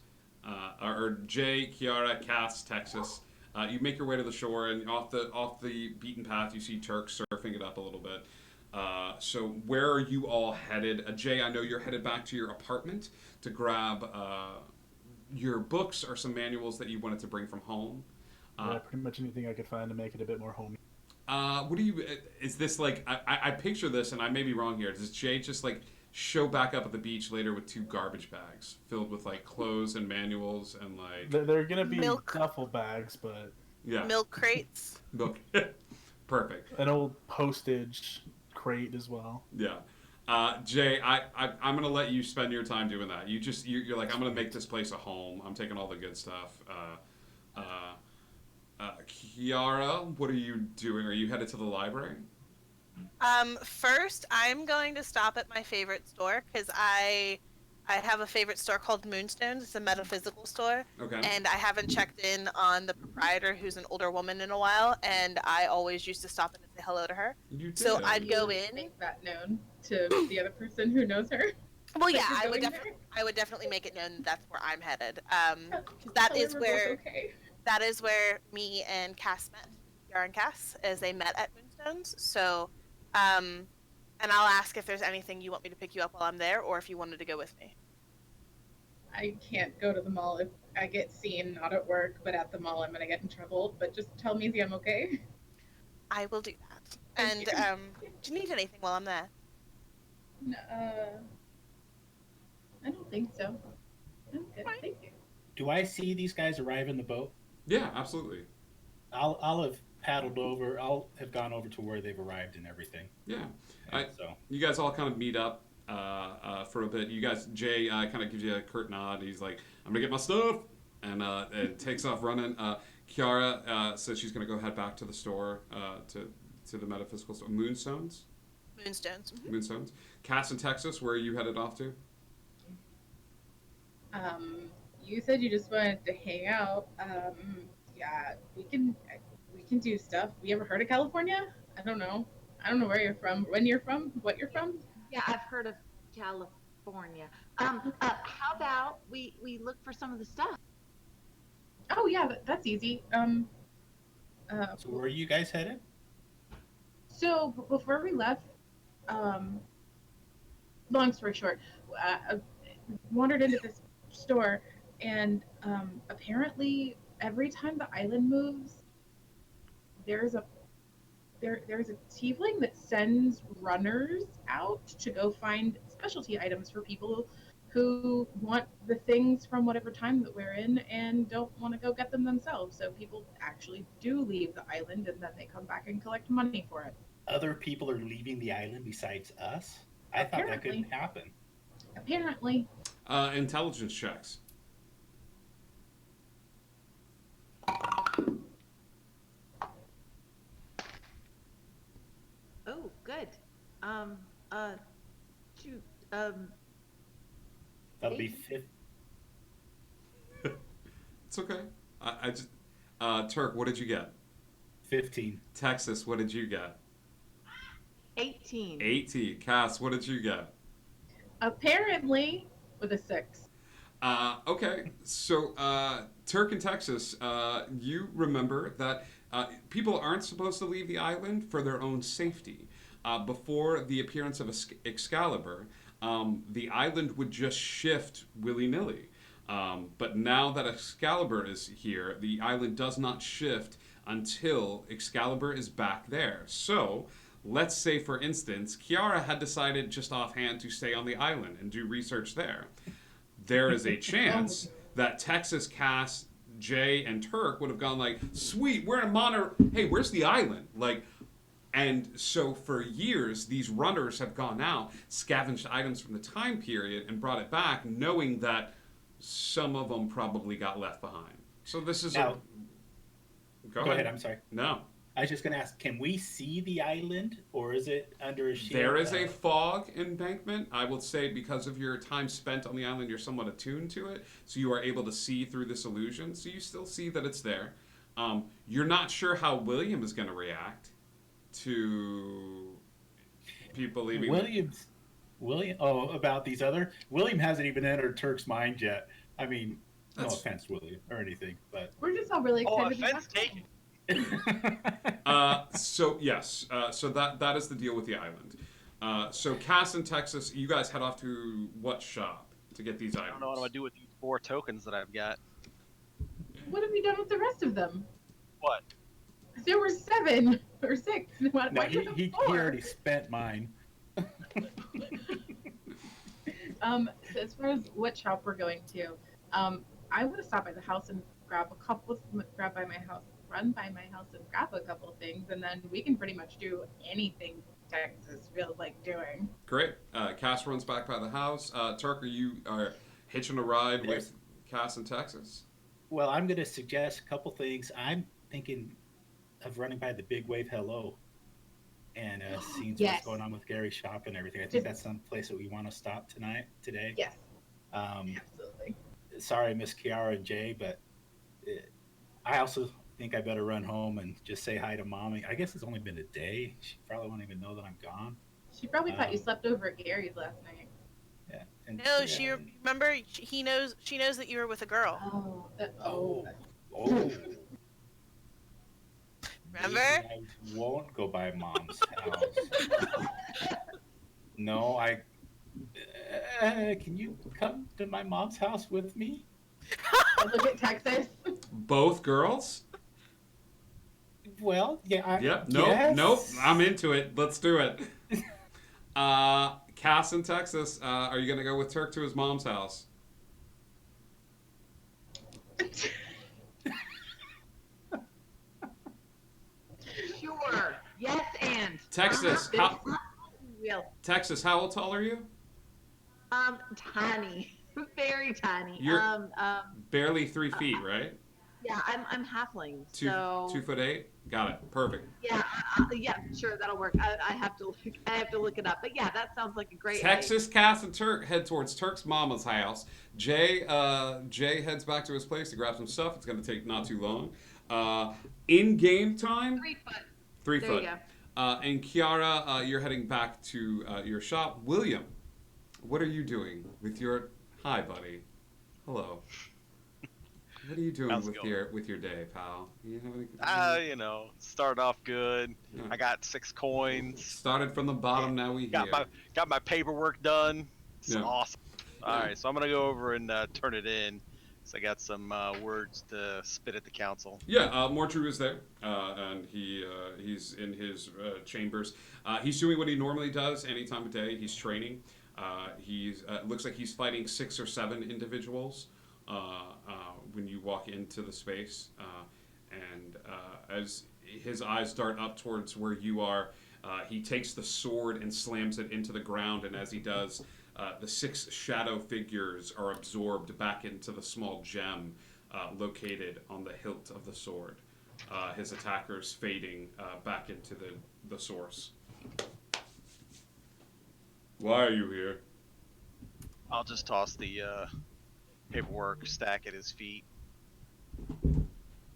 or Jay, Kiara, Cass, Texas. You make your way to the shore, and off the beaten path, you see Turk surfing it up a little bit. So where are you all headed? Jay, I know you're headed back to your apartment to grab your books or some manuals that you wanted to bring from home. Yeah, pretty much anything I could find to make it a bit more homey. What do you? Is this like? I picture this, and I may be wrong here. Does Jay just like show back up at the beach later with 2 garbage bags filled with like clothes and manuals and like? They're gonna be Milk. duffel bags, but Yeah. Milk crates. Milk. Perfect. an old postage crate as well. Yeah. Jay, I'm gonna let you spend your time doing that. You're like, I'm gonna make this place a home. I'm taking all the good stuff. Kiara, what are you doing? Are you headed to the library? First, I'm going to stop at my favorite store because I have a favorite store called Moonstones. It's a metaphysical store, Okay. and I haven't checked in on the proprietor, who's an older woman, in a while. And I always used to stop in and say hello to her. You did. So I'd go You in. make that known to the other person who knows her. Well, that yeah, you're I would going definitely, I would definitely make it known that's where I'm headed. 'Cause that Tell is her we're both where okay. that is where me and Cass met. Yara and Cass, as they met at Moonstones. So, and I'll ask if there's anything you want me to pick you up while I'm there, or if you wanted to go with me. I can't go to the mall if I get seen, not at work, but at the mall I'm gonna get in trouble. But just tell me I'm okay. I will do that. Thank And you. do you need anything while I'm there? I don't think so. I'm good. Thank you. Do I see these guys arrive in the boat? Yeah, absolutely. I'll have paddled over. I'll have gone over to where they've arrived and everything. Yeah. And so You guys all kind of meet up for a bit. You guys, Jay kind of gives you a curt nod. He's like, I'm going to get my stuff. And takes off running. Kiara says she's going to go head back to the store, to the metaphysical store. Moonstones? Moonstones. Mhm. Moonstones. Cass in Texas, where are you headed off to? You said you just wanted to hang out. Yeah, we can do stuff. You ever heard of California? I don't know. I don't know where you're from, when you're from, what you're from. Yeah, I've heard of California. How about we look for some of the stuff? Oh yeah, that's easy. so where are you guys headed? So before we left, long story short, I wandered into this store, and apparently every time the island moves, there's a tiefling that sends runners out to go find specialty items for people who want the things from whatever time that we're in and don't want to go get them themselves. So people actually do leave the island, and then they come back and collect money for it. Other people are leaving the island besides us? I thought that Apparently. couldn't happen. Apparently. Intelligence checks. Oh, good. Shoot. That'll be 8. It's okay. I just Turk, what did you get? 15. Texas, what did you get? 18. 18. Cass, what did you get? Apparently, with a 6. Okay, so Turk in Texas, you remember that people aren't supposed to leave the island for their own safety. Before the appearance of Excalibur, the island would just shift willy-nilly. But now that Excalibur is here, the island does not shift until Excalibur is back there. So, let's say, for instance, Kiara had decided just offhand to stay on the island and do research there. There is a chance that Texas, Cass, Jay, and Turk would have gone like, sweet, we're in a mono. Hey, where's the island? Like, and so for years, these runners have gone out, scavenged items from the time period, and brought it back, knowing that some of them probably got left behind. So this is Now, Go go ahead, I'm sorry. No. I was just going to ask, can we see the island, or is it under a shield? There is a fog embankment. I will say because of your time spent on the island, you're somewhat attuned to it, so you are able to see through this illusion. So you still see that it's there. You're not sure how William is going to react to people leaving. William. Oh, about these other. William hasn't even entered Turk's mind yet. I mean, no offense, William, or anything, but We're just all really Oh, excited to offense talk to taken. him. So yes, so that is the deal with the island. So Cass and Texas, you guys head off to what shop to get these I items? don't know what I'm gonna do with these 4 tokens that I've got. What have you done with the rest of them? What? There were 7 or 6. Why no, do you have he 4? already spent mine. So as far as what shop we're going to, I want to stop by the house and run by my house and grab a couple of things, and then we can pretty much do anything Texas feels like doing. Great. Cass runs back by the house. Turk, you are hitching a ride with Cass in Texas? Well, I'm going to suggest a couple things. I'm thinking of running by the Big Wave Hello and seeing what's going on with Gary's shop and everything. I think that's some place that we want to stop today. Yes. Absolutely. Sorry, Miss Kiara and Jay, but I also think I better run home and just say hi to Mommy. I guess it's only been a day. She probably won't even know that I'm gone. She probably thought you slept over at Gary's last night. Yeah. And, No, she remember she knows that you were with a girl. Oh. Remember? Maybe I won't go by Mom's house. No, can you come to my mom's house with me? Look at Texas. Both girls? Well, yeah. Yep. Yes. Nope. I'm into it. Let's do it. Cass in Texas, are you going to go with Turk to his mom's house? Sure. Yes, and. Texas, Texas, how tall are you? Tiny. Very tiny. You're barely 3 feet, right? Yeah, I'm halfling. 2'8"? Got it. Perfect. Yeah, yeah, sure, that'll work. I have to look it up. But yeah, that sounds like a great Texas, Cass, and Turk head towards Turk's mama's house. Jay heads back to his place to grab some stuff. It's going to take not too long. In game time, 3 foot. 3 There foot. you go. And Kiara, you're heading back to your shop. William, what are you doing with your? Hi, buddy. Hello. What are you doing with your day, pal? You have any? Start off good. Yeah. I got 6 coins. Started from the bottom. Now we got my paperwork done. It's Yeah. awesome. All right, so I'm gonna go over and turn it in. So I got some words to spit at the council. Yeah, Mordru is there, and he's in his chambers. He's doing what he normally does any time of day. He's training. He's looks like he's fighting 6 or 7 individuals when you walk into the space, and as his eyes dart up towards where you are, he takes the sword and slams it into the ground, and as he does, the 6 shadow figures are absorbed back into the small gem located on the hilt of the sword. His attackers fading back into the source. Why are you here? I'll just toss the paperwork stack at his feet.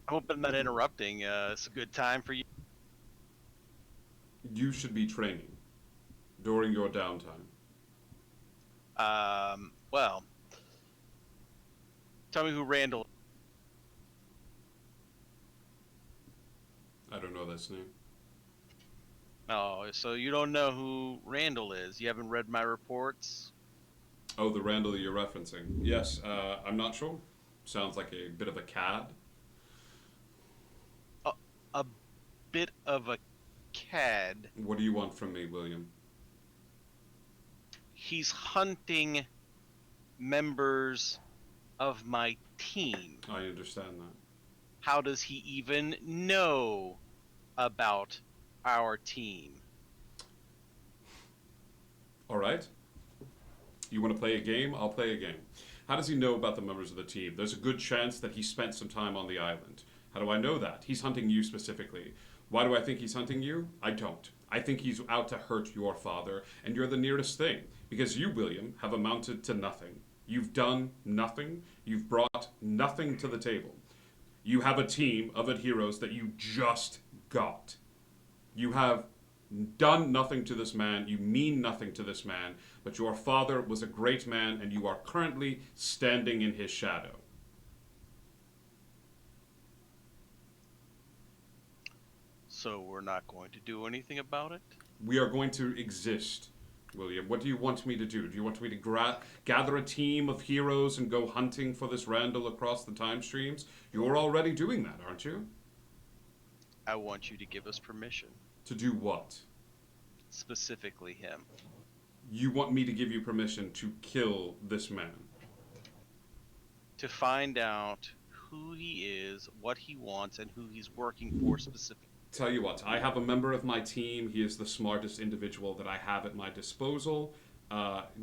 I hope I'm not interrupting. It's a good time for you. You should be training during your downtime. Well, tell me who Randall. I don't know this name. Oh, so you don't know who Randall is? You haven't read my reports? Oh, the Randall that you're referencing. Yes, I'm not sure. Sounds like a bit of a cad. A bit of a cad. What do you want from me, William? He's hunting members of my team. I understand that. How does he even know about our team? All right. You want to play a game? I'll play a game. How does he know about the members of the team? There's a good chance that he spent some time on the island. How do I know that? He's hunting you specifically. Why do I think he's hunting you? I don't. I think he's out to hurt your father, and you're the nearest thing. Because you, William, have amounted to nothing. You've done nothing. You've brought nothing to the table. You have a team of heroes that you just got. You have done nothing to this man. You mean nothing to this man. But your father was a great man, and you are currently standing in his shadow. So we're not going to do anything about it? We are going to exist, William. What do you want me to do? Do you want me to gather a team of heroes and go hunting for this Randall across the time streams? You're already doing that, aren't you? I want you to give us permission. To do what? Specifically him. You want me to give you permission to kill this man? To find out who he is, what he wants, and who he's working for specifically. Tell you what, I have a member of my team. He is the smartest individual that I have at my disposal.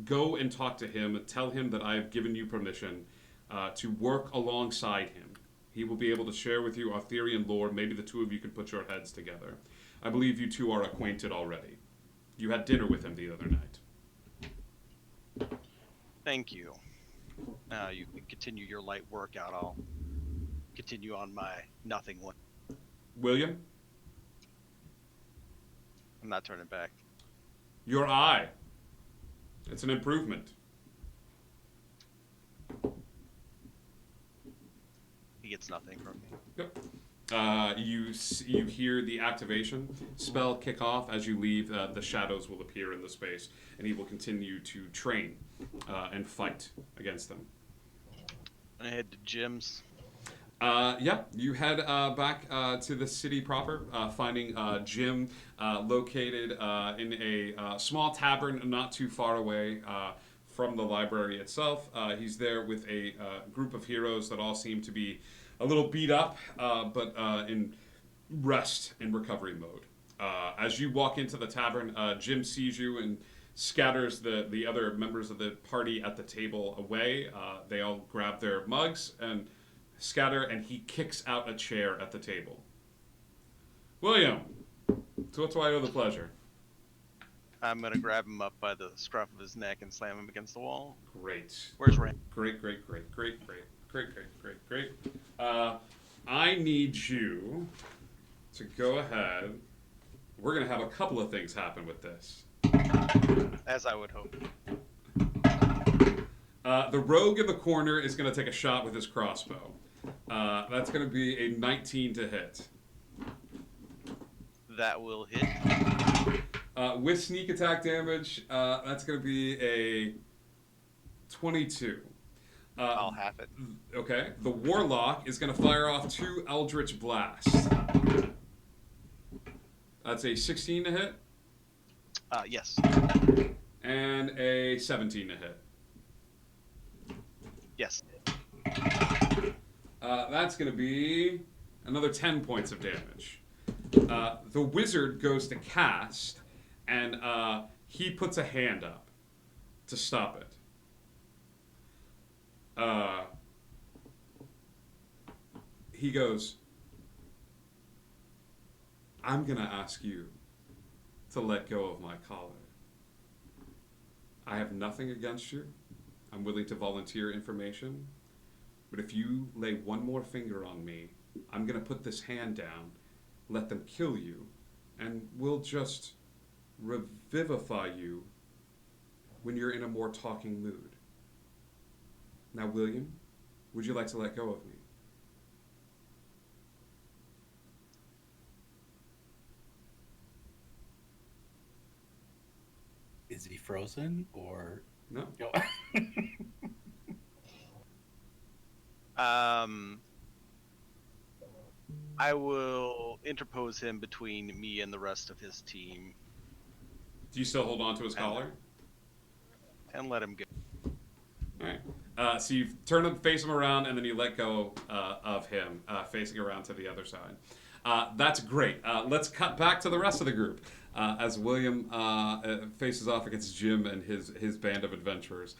Go and talk to him. Tell him that I have given you permission to work alongside him. He will be able to share with you Arthurian lore. Maybe the two of you can put your heads together. I believe you two are acquainted already. You had dinner with him the other night. Thank you. Now you can continue your light workout. I'll continue on my nothing one. William? I'm not turning back. Your eye. It's an improvement. He gets nothing from me. Yep. You hear the activation spell kick off as you leave. The shadows will appear in the space, and he will continue to train and fight against them. I head to Jim's. Yeah, you head back to the city proper, finding Jim located in a small tavern not too far away from the library itself. He's there with a group of heroes that all seem to be a little beat up, but in rest and recovery mode. As you walk into the tavern, Jim sees you and scatters the other members of the party at the table away. They all grab their mugs and scatter, and he kicks out a chair at the table. William, to what do I owe the pleasure? I'm gonna grab him up by the scruff of his neck and slam him against the wall. Great. Where's Rand? Great. I need you to go ahead. We're going to have a couple of things happen with this. As I would hope. The rogue in the corner is going to take a shot with his crossbow. That's going to be a 19 to hit. That will hit. With sneak attack damage, that's going to be a 22. I'll have it. Okay. The warlock is going to fire off 2 eldritch blasts. That's a 16 to hit. Yes. And a 17 to hit. Yes. That's going to be another 10 points of damage. The wizard goes to cast, and he puts a hand up to stop it. He goes, I'm going to ask you to let go of my collar. I have nothing against you. I'm willing to volunteer information. But if you lay one more finger on me, I'm going to put this hand down, let them kill you, and we'll just revivify you when you're in a more talking mood. Now, William, would you like to let go of me? Is he frozen or No. I will interpose him between me and the rest of his team. Do you still hold on to his collar? And let him go. All right. So you face him around, and then you let go of him, facing around to the other side. That's great. Let's cut back to the rest of the group as William faces off against Jim and his band of adventurers.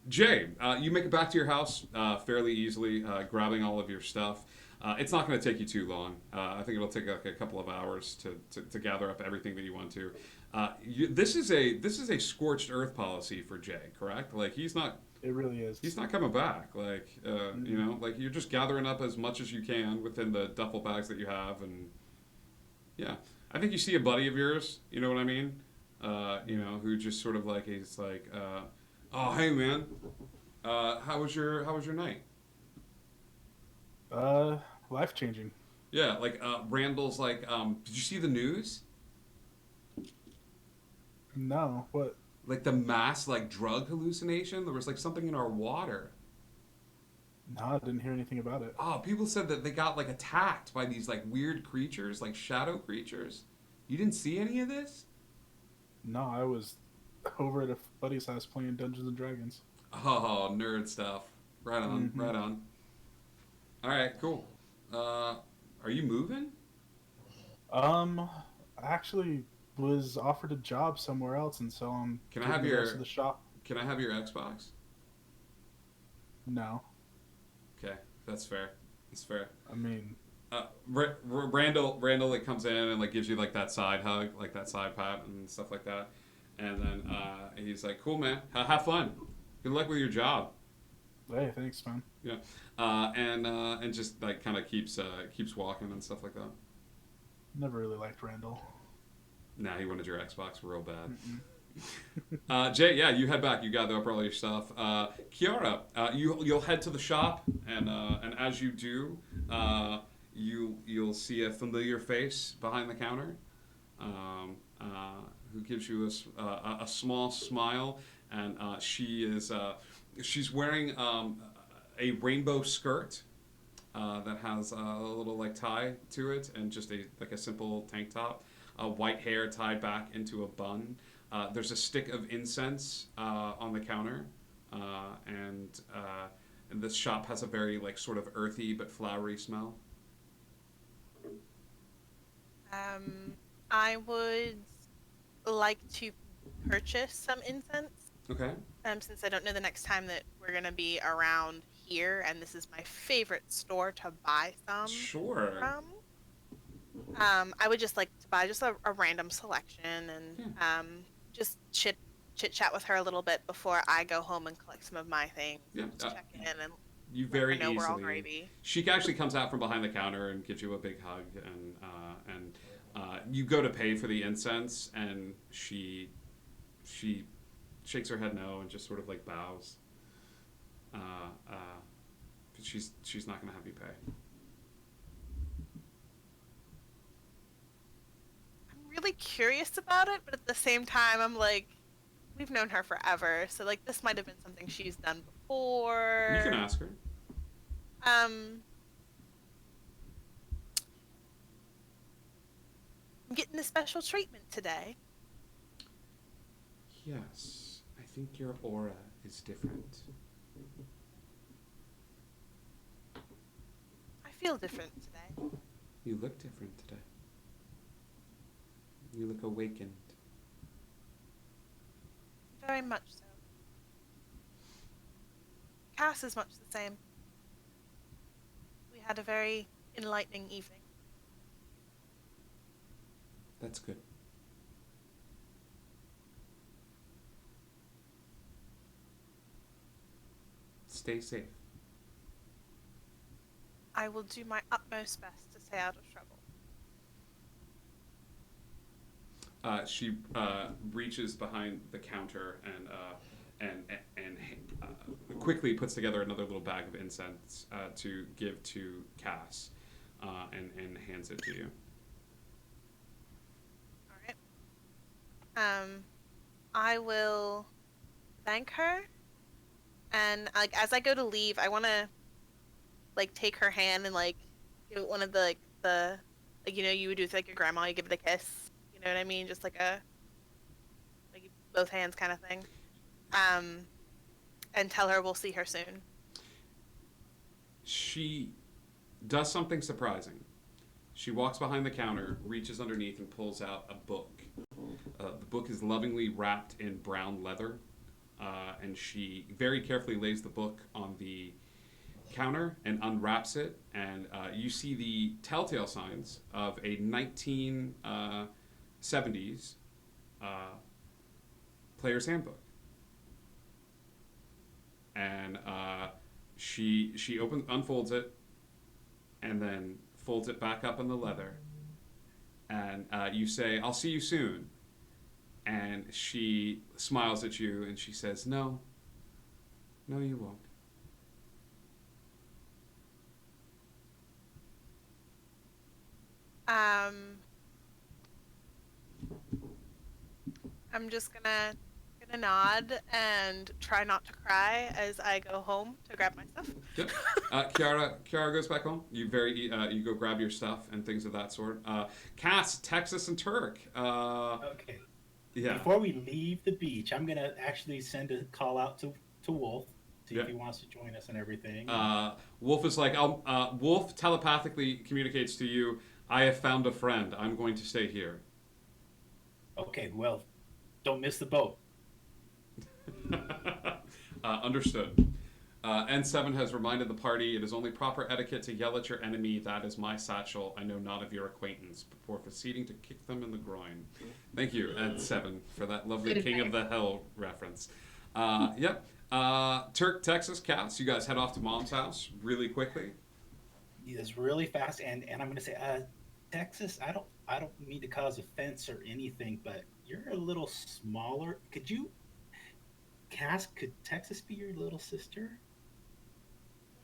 Jay, you make it back to your house fairly easily, grabbing all of your stuff. It's not going to take you too long. I think it'll take like a couple of hours to gather up everything that you want to. This is a scorched earth policy for Jay, correct? Like he's not. It really is. He's not coming back. Like you know, like you're just gathering up as much as you can within the duffel bags that you have, and yeah, I think you see a buddy of yours. You know what I mean? You know, who just sort of like he's like, oh hey man, how was your night? Life changing. Yeah, like Randall's like, did you see the news? No, what? Like the mass like drug hallucination. There was like something in our water. No, I didn't hear anything about it. Oh, people said that they got like attacked by these like weird creatures, like shadow creatures. You didn't see any of this? No, I was over at a buddy's house playing Dungeons and Dragons. Oh, nerd stuff. Right on, right on. All right, cool. Are you moving? I actually was offered a job somewhere else, and so I'm Can I getting have the your rest of the shop. Can I have your Xbox? No, Okay, that's fair. That's fair. I mean, Randall like comes in and like gives you like that side hug, like that side pat and stuff like that, and then he's like, "Cool, man. Have fun. Good luck with your job." hey, thanks, man. Yeah, and just like kind of keeps walking and stuff like that. Never really liked Randall. Nah, he wanted your Xbox real bad. Jay, yeah, you head back. You gather up all your stuff. Kiara, you'll head to the shop, and as you do, you'll see a familiar face behind the counter, who gives you a small smile, and she's wearing a rainbow skirt that has a little like tie to it, and just a simple tank top. White hair tied back into a bun. There's a stick of incense on the counter, and this shop has a very like sort of earthy but flowery smell. I would like to purchase some incense. Okay. Since I don't know the next time that we're gonna be around here, and this is my favorite store to buy some Sure. from. I would just like to buy just a random selection and just chit chat with her a little bit before I go home and collect some of my things. Yeah. Check in and You let very her know we're all easily. gravy. She actually comes out from behind the counter and gives you a big hug, and you go to pay for the incense, and she shakes her head no and just sort of like bows. But she's not going to have you pay. I'm really curious about it, but at the same time, I'm like, we've known her forever, so like this might have been something she's done before. You can ask her. I'm getting a special treatment today. Yes, I think your aura is different. I feel different today. You look different today. You look awakened. Very much so. Cass is much the same. We had a very enlightening evening. That's good. Stay safe. I will do my utmost best to stay out of trouble. She reaches behind the counter and quickly puts together another little bag of incense to give to Cass, and hands it to you. All right. I will thank her, and like as I go to leave, I want to like take her hand and like give it one of the like you would do with like your grandma, you give it a kiss. You know what I mean? Just like both hands kind of thing. And tell her we'll see her soon. She does something surprising. She walks behind the counter, reaches underneath, and pulls out a book. The book is lovingly wrapped in brown leather, and she very carefully lays the book on the counter and unwraps it, and you see the telltale signs of a 1970s player's handbook. And she unfolds it, and then folds it back up in the leather. And you say, "I'll see you soon." And she smiles at you and she says, "No, no, you won't." I'm just gonna nod and try not to cry as I go home to grab my stuff. Yep. Kiara goes back home. You go grab your stuff and things of that sort. Cass, Texas, and Turk. Okay. Yeah. Before we leave the beach, I'm gonna actually send a call out to Wolf, see if he wants to join us and everything. Wolf is like, Wolf telepathically communicates to you, "I have found a friend. I'm going to stay here." Okay, well, don't miss the boat. Understood. N7 has reminded the party it is only proper etiquette to yell at your enemy, "That is my satchel. I know not of your acquaintance," before proceeding to kick them in the groin. Thank you, N7, for that lovely King of the Hill reference. Yep. Turk, Texas, Cass, you guys head off to Mom's house really quickly. It's really fast, and I'm going to say, Texas, I don't mean to cause offense or anything, but you're a little smaller. Cass, could Texas be your little sister?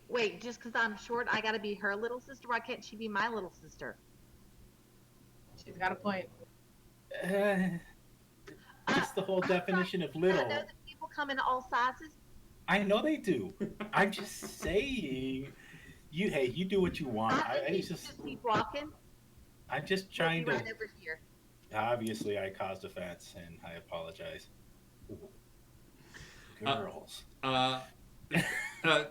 Wait, just because I'm short, I gotta be her little sister? Why can't she be my little sister? She's got a point. Just the whole definition of little. I know that people come in all sizes. I know they do. I'm just saying. You do what you want. I just keep walking. I'm just trying to. Right over here. Obviously, I caused offense, and I apologize. Girls.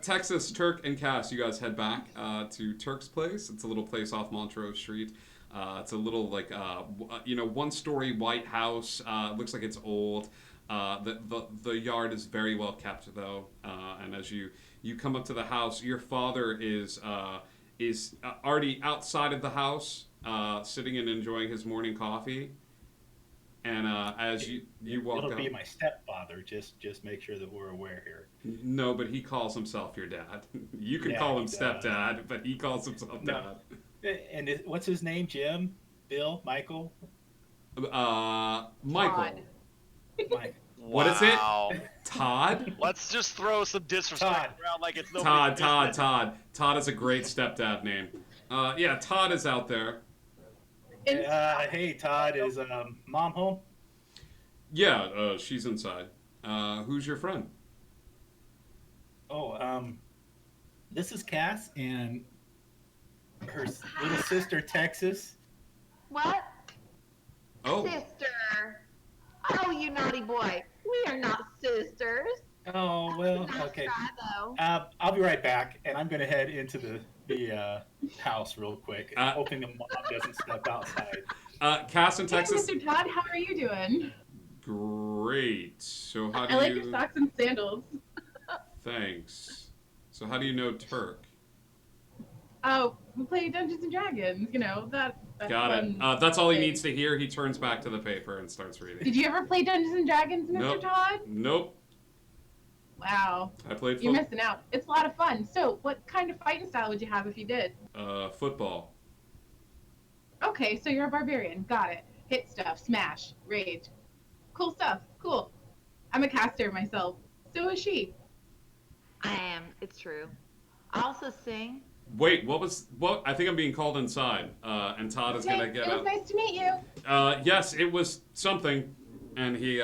Texas, Turk, and Cass, you guys head back to Turk's place. It's a little place off Montrose Street. It's a little one-story white house. Looks like it's old. The yard is very well kept though. And as you come up to the house, your father is already outside of the house, sitting and enjoying his morning coffee. And as you walk up, it'll be my stepfather. Just make sure that we're aware here. No, but he calls himself your dad. You can call him stepdad, but he calls himself dad. And what's his name? Jim? Bill? Michael? Michael. Mike. What is it? Todd? Let's just throw some disrespect around like it's Todd. Todd is a great stepdad name. Yeah, Todd is out there. Hey, Todd, is Mom home? Yeah, she's inside. Who's your friend? Oh, this is Cass and her little sister, Texas. What? Oh. Sister. Oh, you naughty boy. We are not sisters. Oh, well, okay. I'll be right back, and I'm going to head into the house real quick, hoping the mom doesn't step outside. Cass and Texas. Hey, Mr. Todd, how are you doing? Great. So how do I like your socks and sandals. Thanks. So how do you know Turk? Oh, we play Dungeons and Dragons. You know that. Got it. That's all he needs to hear. He turns back to the paper and starts reading. Did you ever play Dungeons and Dragons, Mr. Todd? Nope. Wow. I played. You're missing out. It's a lot of fun. So, what kind of fighting style would you have if you did? Football. Okay, so you're a barbarian. Got it. Hit stuff, smash, rage. Cool stuff. Cool. I'm a caster myself. So is she. I am. It's true. I also sing. Wait, what? I think I'm being called inside, and Todd is gonna get up. It was nice to meet you. Yes, it was something, and he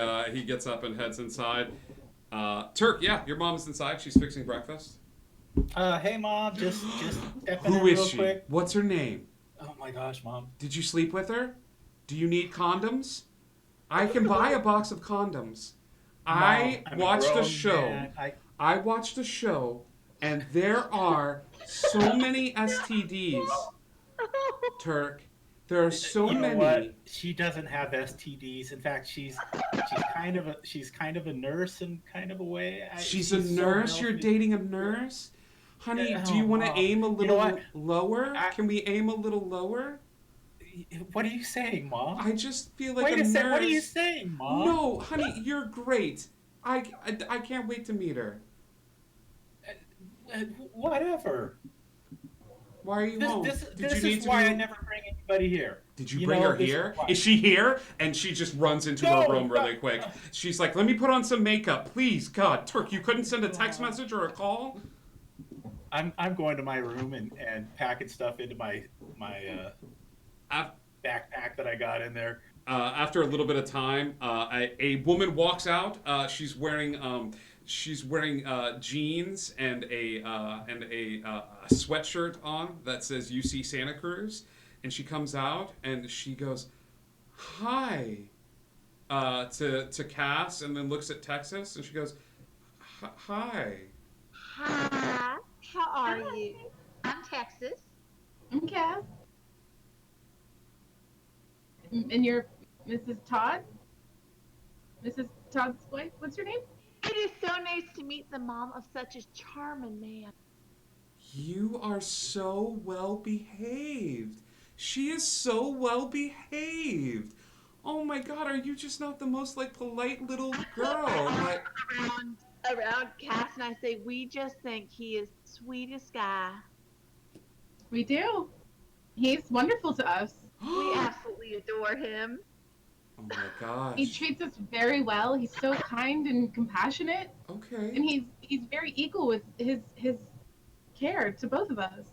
gets up and heads inside. Turk, yeah, your mom's inside. She's fixing breakfast. Hey, Mom, just step in Who is real she? quick. What's her name? Oh my gosh, Mom. Did you sleep with her? Do you need condoms? I can buy a box of condoms. I watched a show. I watched a show, and there are so many STDs. Turk, there are so many. What? She doesn't have STDs. In fact, she's kind of a nurse in kind of a way. She's a nurse. You're dating a nurse, Honey, do you want to aim a You know what? little lower? I- Can we aim a little lower? What are you saying, Mom? I just feel like Wait a a second. nurse. What are you saying, Mom? No, honey, you're great. I can't wait to meet her. Whatever. Why are you home? This Did you is need to why do... I never bring anybody here. Did you bring her here? Is she here? And she just runs into her room really quick. She's like, let me put on some makeup. Please, God, Turk, you couldn't send a text message or a call? I'm going to my room and packing stuff into my backpack that I got in there. After a little bit of time, a woman walks out. She's wearing jeans and a sweatshirt on that says UC Santa Cruz, and she comes out and she goes, "Hi," to Cass, and then looks at Texas and she goes, "Hi." Hi, how are you? I'm Texas. I'm Cass. And you're Mrs. Todd? Mrs. Todd's wife? What's your name? It is so nice to meet the mom of such a charming man. You are so well behaved. She is so well behaved. Oh my God, are you just not the most like polite little girl? Like around Cass and I say we just think he is the sweetest guy. We do. He's wonderful to us. We absolutely adore him. Oh my gosh. He treats us very well. He's so kind and compassionate. Okay. And he's very equal with his care to both of us.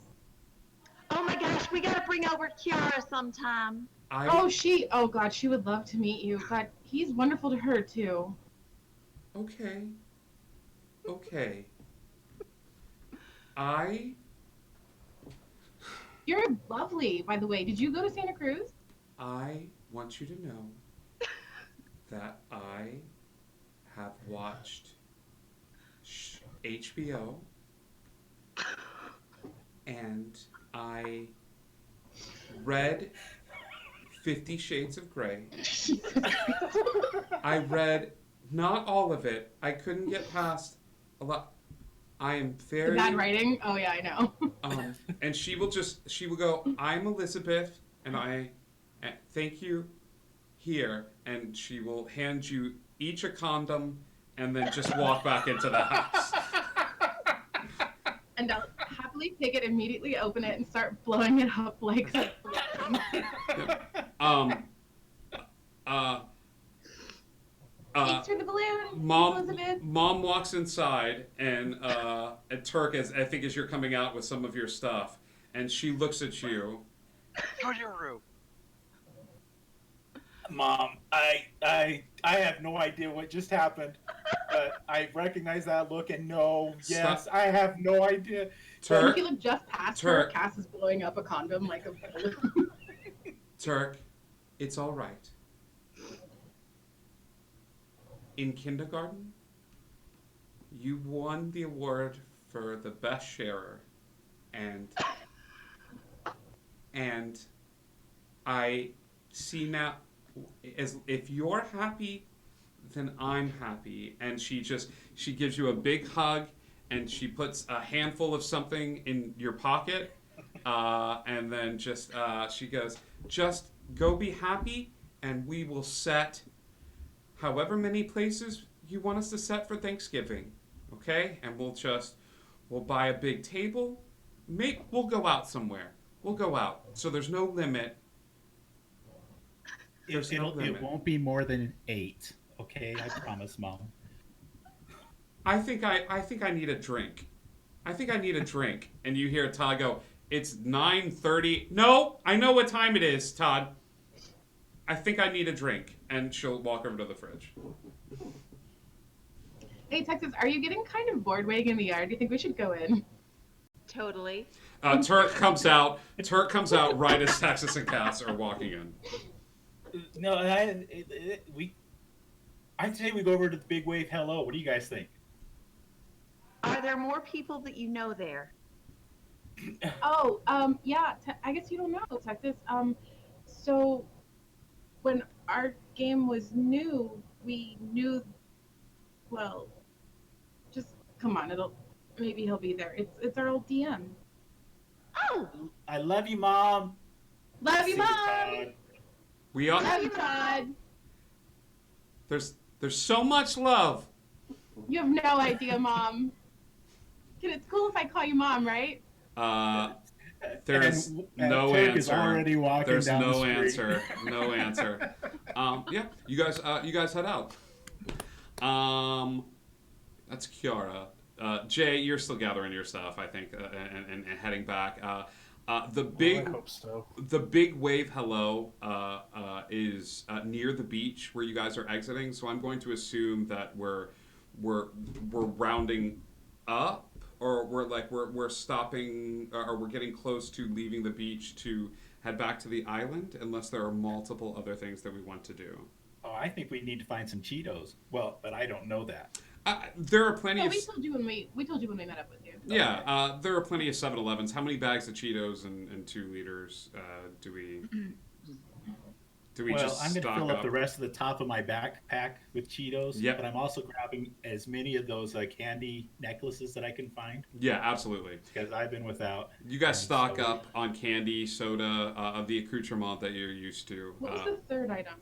Oh my gosh, we gotta bring over Kiara sometime. Oh God, she would love to meet you. God, he's wonderful to her too. Okay. You're lovely, by the way. Did you go to Santa Cruz? I want you to know that I have watched HBO and I read 50 Shades of Grey. I read not all of it. I couldn't get past a lot. I am very... The bad writing? Oh yeah, I know. And she will go, I'm Elizabeth, and I thank you here, and she will hand you each a condom, and then just walk back into the house. And I'll happily take it, immediately open it, and start blowing it up like a Thanks for the balloon, Elizabeth. Mom walks inside, and Turk, as you're coming out with some of your stuff, and she looks at you. Go to your room. Mom, I have no idea what just happened, but I recognize that look and yes, I have no idea. Turk, if you look just past her, Cass is blowing up a condom like a balloon. Turk, it's all right. In kindergarten, you won the award for the best sharer, and I see now, as if you're happy, then I'm happy. And she gives you a big hug, and she puts a handful of something in your pocket, and then she goes, just go be happy, and we will set however many places you want us to set for Thanksgiving, okay? And we'll buy a big table. Maybe we'll go out somewhere. We'll go out. So there's no limit. It won't be more than 8, okay? I promise, Mom. I think I need a drink. And you hear Todd go, it's 9:30. No, I know what time it is, Todd. I think I need a drink. And she'll walk over to the fridge. Hey, Texas, are you getting kind of bored waiting in the yard? Do you think we should go in? Totally. Turk comes out right as Texas and Cass are walking in. No, I'd say we go over to the Big Wave Hello. What do you guys think? Are there more people that you know there? Oh, yeah. I guess you don't know, Texas. So when our game was new, we knew. Well, just come on. maybe he'll be there. It's our old DM. Oh, I love you, Mom. Love you, See you, Mom. Todd. We all Love you, Todd. there's so much love. You have no idea, Mom. It's cool if I call you Mom, right? There's no Turk answer. is already walking There's down no the street. answer. No answer. Yeah, you guys head out. That's Kiara. Jay, you're still gathering your stuff, I think, and heading back. The big, I hope so. the big wave hello is near the beach where you guys are exiting. So I'm going to assume that we're rounding up, or we're stopping, or we're getting close to leaving the beach to head back to the island, unless there are multiple other things that we want to do. Oh, I think we need to find some Cheetos. Well, but I don't know that. There are plenty No, of. we told you when we met up with you. Yeah, there are plenty of 7-Elevens. How many bags of Cheetos and 2 liters do we Well, just I'm going to stock fill up the rest of the top of my backpack with Cheetos. Yep. But I'm also grabbing as many of those candy necklaces that I can find. Yeah, absolutely. Because I've been without. You guys And stock so- up on candy, soda, of the accoutrement that you're used to. What was the third item?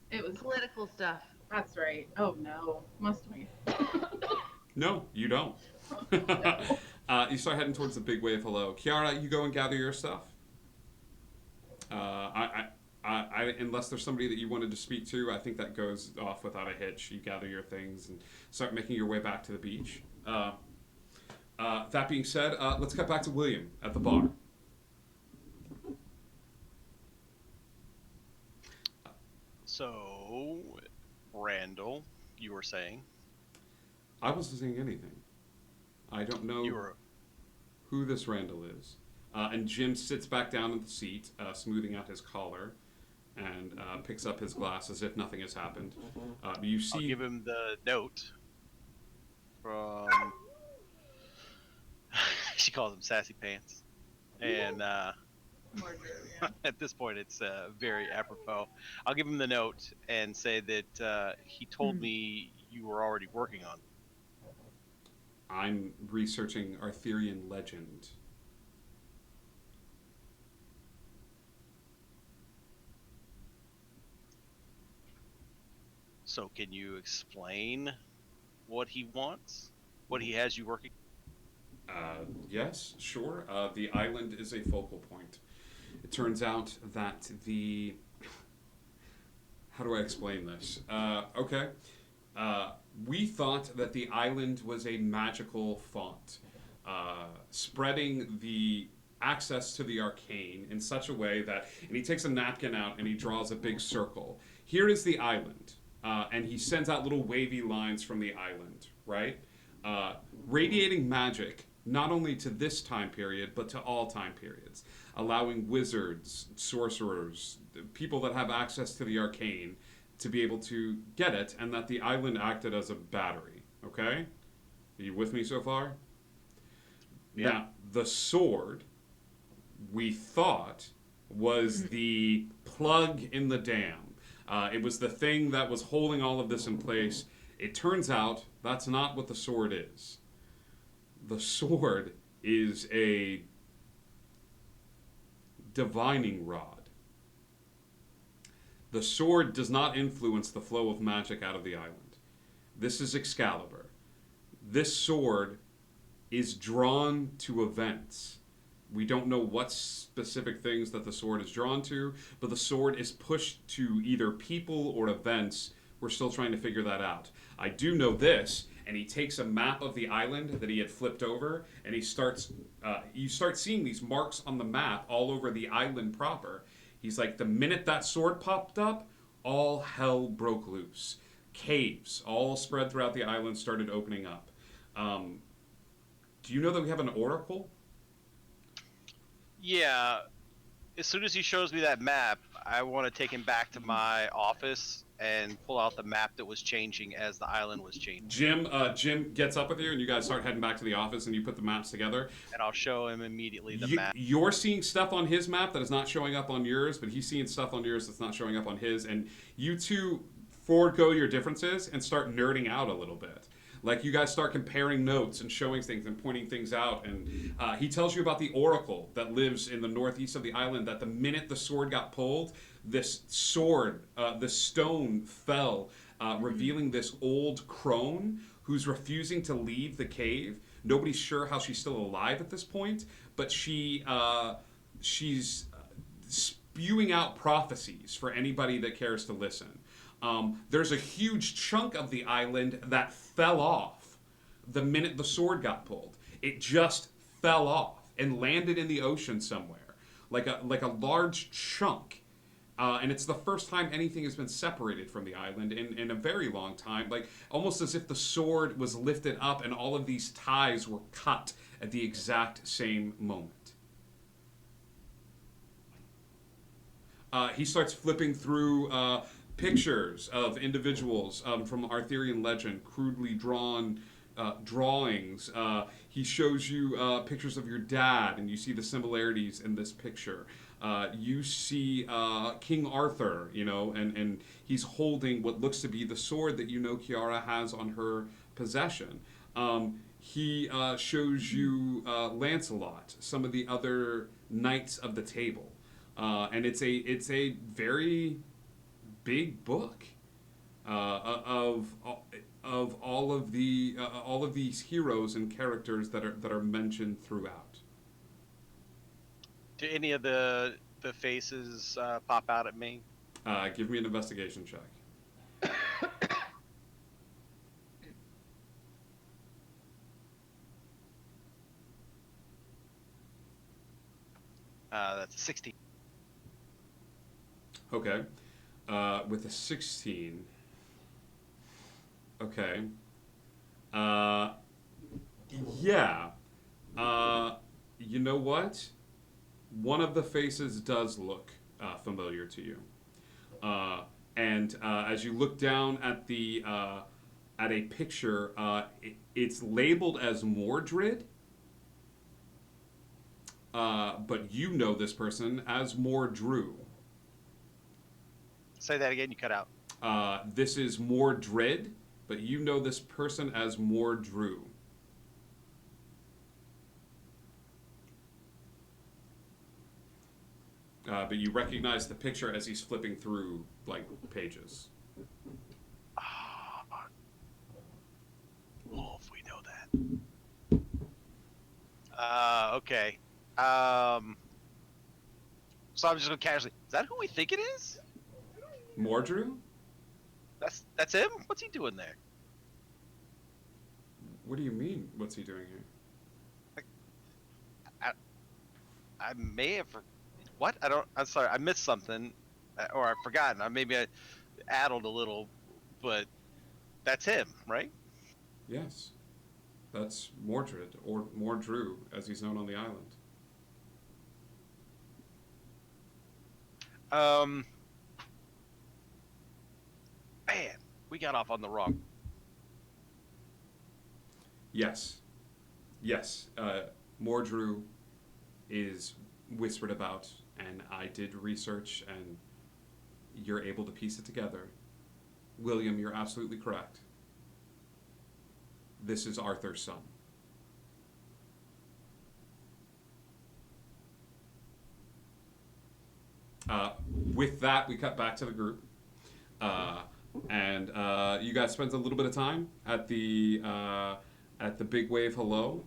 It was. political stuff. That's right. Oh no, must we? No, you don't. You start heading towards the big wave hello. Kiara, you go and gather your stuff. Unless there's somebody that you wanted to speak to, I think that goes off without a hitch. You gather your things and start making your way back to the beach. That being said, let's cut back to William at the bar. So, Randall, you were saying I wasn't saying anything. I don't know you were. who this Randall is. And Jim sits back down in the seat, smoothing out his collar, and picks up his glass as if nothing has happened. You I'll see, give him the note from. She calls him Sassy Pants, and More true, yeah. at this point, it's very apropos. I'll give him the note and say that he told me you were already working on. I'm researching Arthurian legend. So, can you explain what he wants? What he has you working? Yes, sure. The island is a focal point. It turns out that the. How do I explain this? Okay. We thought that the island was a magical font, spreading the access to the arcane in such a way that. And he takes a napkin out and he draws a big circle. Here is the island. And he sends out little wavy lines from the island, right? Radiating magic, not only to this time period, but to all time periods, allowing wizards, sorcerers, people that have access to the arcane to be able to get it, and that the island acted as a battery, okay? Are you with me so far? Yeah. Now, the sword, we thought, was the plug in the dam. It was the thing that was holding all of this in place. It turns out that's not what the sword is. The sword is a divining rod. The sword does not influence the flow of magic out of the island. This is Excalibur. This sword is drawn to events. We don't know what specific things that the sword is drawn to, but the sword is pushed to either people or events. We're still trying to figure that out. I do know this, and he takes a map of the island that he had flipped over, and he starts. You start seeing these marks on the map all over the island proper. He's like, the minute that sword popped up, all hell broke loose. Caves, all spread throughout the island, started opening up. Do you know that we have an oracle? Yeah. As soon as he shows me that map, I want to take him back to my office and pull out the map that was changing as the island was changing. Jim gets up with you, and you guys start heading back to the office, and you put the maps together. And I'll show him immediately the map. You're seeing stuff on his map that is not showing up on yours, but he's seeing stuff on yours that's not showing up on his, and you two forego your differences and start nerding out a little bit. Like, you guys start comparing notes and showing things and pointing things out. And he tells you about the oracle that lives in the northeast of the island, that the minute the sword got pulled, this sword, the stone fell, revealing this old crone who's refusing to leave the cave. Nobody's sure how she's still alive at this point, but she's spewing out prophecies for anybody that cares to listen. There's a huge chunk of the island that fell off the minute the sword got pulled. It just fell off and landed in the ocean somewhere, like a large chunk. And it's the first time anything has been separated from the island in a very long time. Like, almost as if the sword was lifted up and all of these ties were cut at the exact same moment. He starts flipping through pictures of individuals from Arthurian legend, crudely drawn drawings. He shows you pictures of your dad, and you see the similarities in this picture. You see King Arthur, and he's holding what looks to be the sword that Kiara has on her possession. He shows you Lancelot, some of the other knights of the table. And it's a very big book of all of these heroes and characters that are mentioned throughout. Do any of the faces pop out at me? Give me an investigation check. That's a 16. Okay. With a 16. Okay. Yeah. You know what? One of the faces does look familiar to you. And as you look down at a picture, it's labeled as Mordred. But you know this person as Mordrew. Say that again, you cut out. This is Mordred, but you know this person as Mordrew. But you recognize the picture as he's flipping through, pages. Wolf, we know that. Okay. So I'm just gonna casually. Is that who we think it is? Mordrew? That's him. What's he doing there? What do you mean? What's he doing here? I may have. What? I'm sorry. I missed something, or I've forgotten. Maybe I addled a little, but that's him, right? Yes. That's Mordred, or Mordrew, as he's known on the island. Man, we got off on the wrong. Yes. Mordrew is whispered about, and I did research, and you're able to piece it together. William, you're absolutely correct. This is Arthur's son. With that, we cut back to the group. And you guys spent a little bit of time at the Big Wave Hello.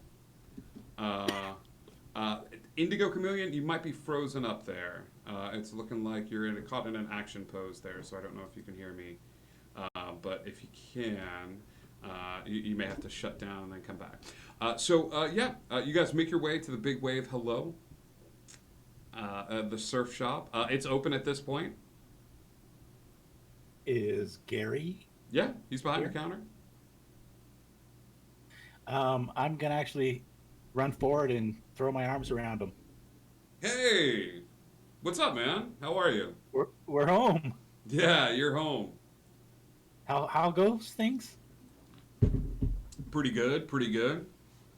Indigo Chameleon, you might be frozen up there. It's looking like you're caught in an action pose there, so I don't know if you can hear me. But if you can, you may have to shut down and then come back. You guys make your way to the Big Wave Hello, the surf shop. It's open at this point. Is Gary? Yeah, he's behind your counter. I'm gonna actually run forward and throw my arms around him. Hey, what's up, man? How are you? We're home. Yeah, you're home. How goes things? Pretty good.